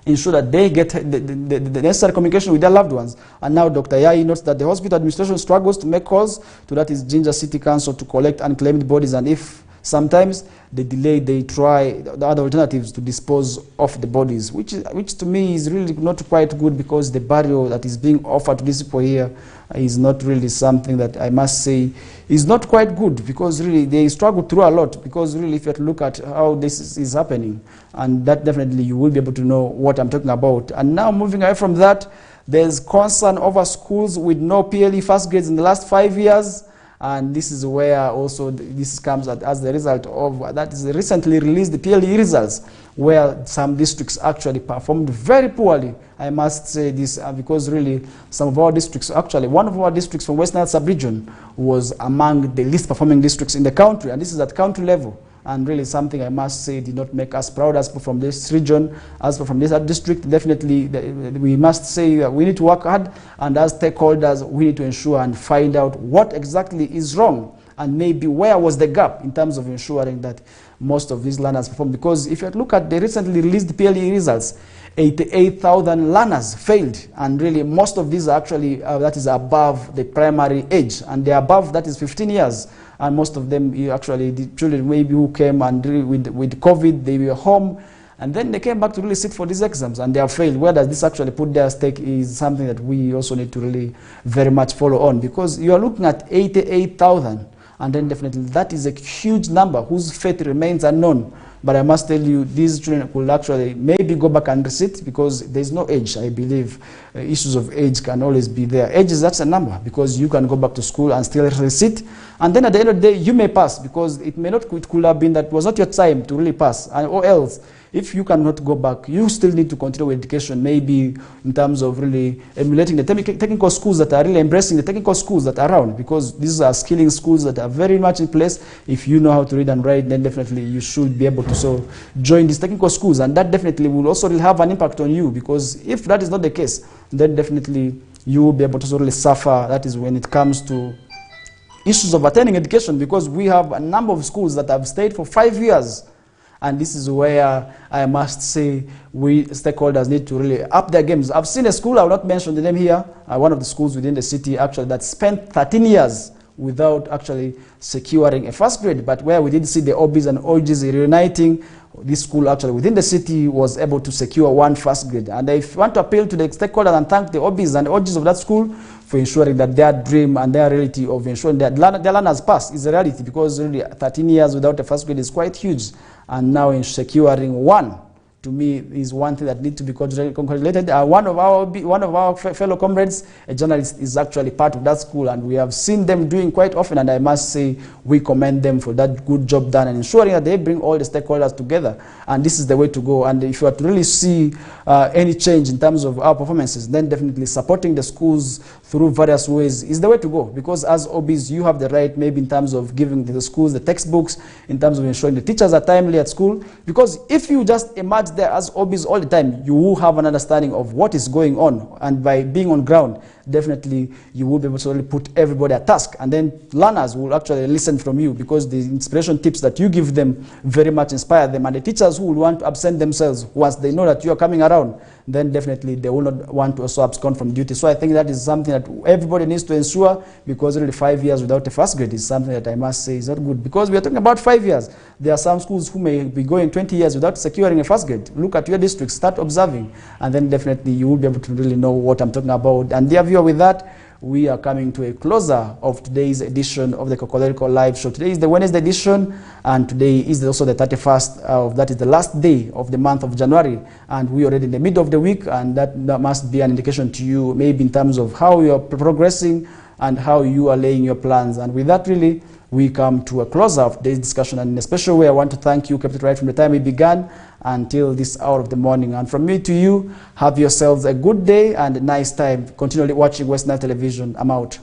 get the necessary communication with their loved ones. And now Dr. Yai notes that the hospital administration struggles to make calls to, that is, Jinja City Council to collect unclaimed bodies, and if Sometimes they delay, they try the other alternatives to dispose of the bodies, which to me is really not quite good, because the burial that is being offered to these people here is not really something that I must say is not quite good, because really they struggle through a lot, because really if you look at how this is happening, and that definitely you will be able to know what I'm talking about. And now moving away from that, there's concern over schools with no PLE first grades in the last 5 years. And this is where also this comes as the result of that is recently released the PLE results, where some districts actually performed very poorly. I must say this because really some of our districts, actually one of our districts from Western Sub-Region was among the least performing districts in the country, and this is at county level. And really something I must say did not make us proud as from this region, as from this district. Definitely we must say that we need to work hard, and as stakeholders we need to ensure and find out what exactly is wrong, and maybe where was the gap in terms of ensuring that most of these learners perform. Because if you look at the recently released PLE results, 88,000 learners failed, and really most of these are actually that is above the primary age, and the above that is 15 years. And most of them actually the children maybe who came and with COVID, they were home, and then they came back to really sit for these exams, and they have failed. Where does this actually put their stake is something that we also need to really very much follow on, because you are looking at 88,000, and then definitely that is a huge number whose fate remains unknown. But I must tell you, these children will actually maybe go back and resit, because there's no age. I believe issues of age can always be there. Age is that's a number, because you can go back to school and still resit, and then at the end of the day you may pass, because it may not, it could have been that was not your time to really pass, or else if you cannot go back, you still need to continue with education, maybe in terms of really emulating the technical schools that are really embracing the technical schools that are around, because these are skilling schools that are very much in place. If you know how to read and write, then definitely you should be able to so join these technical schools, and that definitely will also really have an impact on you, because if that is not the case, then definitely you will be able to really suffer. That is when it comes to issues of attending education, because we have a number of schools that have stayed for 5 years. And this is where I must say we stakeholders need to really up their games. I've seen a school, I will not mention the name here, one of the schools within the city actually that spent 13 years without actually securing a first grade, but where we did see the OBs and OGs reuniting, this school actually within the city was able to secure one first grade. And I want to appeal to the stakeholders and thank the OBs and OGs of that school for ensuring that their dream and their reality of ensuring that their learners pass is a reality, because really 13 years without a first grade is quite huge. And now in securing one, to me, is one thing that needs to be congratulated. One of our fellow comrades, a journalist, is actually part of that school, and we have seen them doing quite often, and I must say we commend them for that good job done and ensuring that they bring all the stakeholders together, and this is the way to go. And if you are to really see any change in terms of our performances, then definitely supporting the schools through various ways is the way to go, because as OBs you have the right, maybe in terms of giving the schools the textbooks, in terms of ensuring the teachers are timely at school, because if you just emerge there as OBs all the time, you will have an understanding of what is going on, and by being on ground, definitely you will be able to really put everybody at task, and then learners will actually listen from you, because the inspiration tips that you give them very much inspire them, and the teachers who will want to absent themselves once they know that you are coming around, then definitely they will not want to also abscond from duty. So I think that is something that everybody needs to ensure, because really 5 years without a first grade is something that I must say is not good, because we are talking about 5 years. There are some schools who may be going 20 years without securing a first grade. Look at your district, start observing, and then definitely you will be able to really know what I'm talking about. And dear viewer, with that, we are coming to a closer of today's edition of the Kokoliriko live show. Today is the Wednesday edition, and today is also the 31st of that is the last day of the month of January, and we are already in the middle of the week, and that must be an indication to you maybe in terms of how you are progressing and how you are laying your plans. And with that, really, we come to a closer of today's discussion, and in a special way I want to thank you, kept it right from the time we began until this hour of the morning. And from me to you, have yourselves a good day and a nice time. Continually watching West Nile Television. I'm out.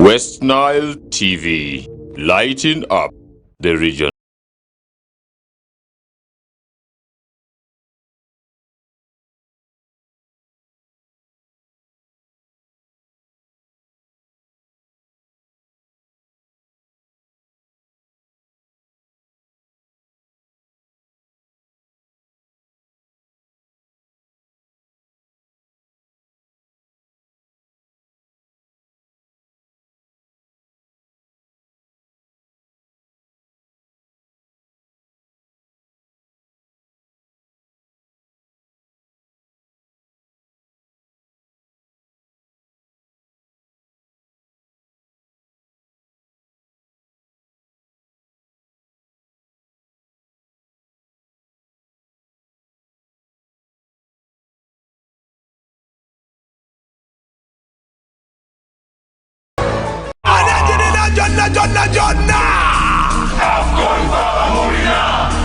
West Nile TV, lighting up the region.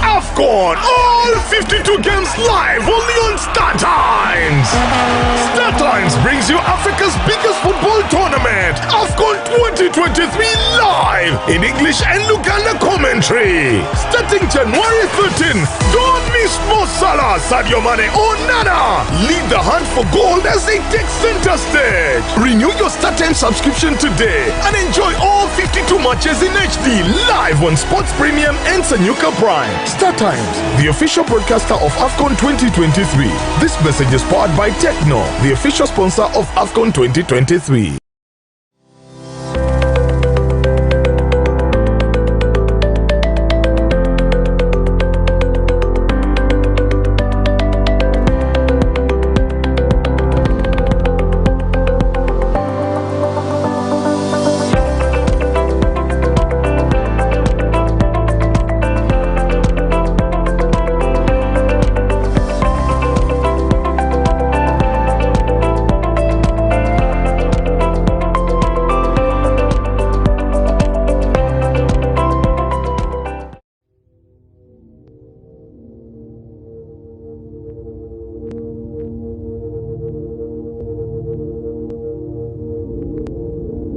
AFCON, all 52 games live only on Star Times. Star Times brings you Africa's biggest football tournament, AFCON 2023 live in English and Luganda commentary. Starting January 13, don't miss Mo Salah, Sadio Mane or Nana. Lead the hunt for gold as they take center stage. Renew your Star Times subscription today and enjoy all 52 matches in HD live on Sports Premium and Sanyuka Prime. Star Times, the official broadcaster of AFCON 2023. This message is powered by Techno, the official sponsor of AFCON 2023.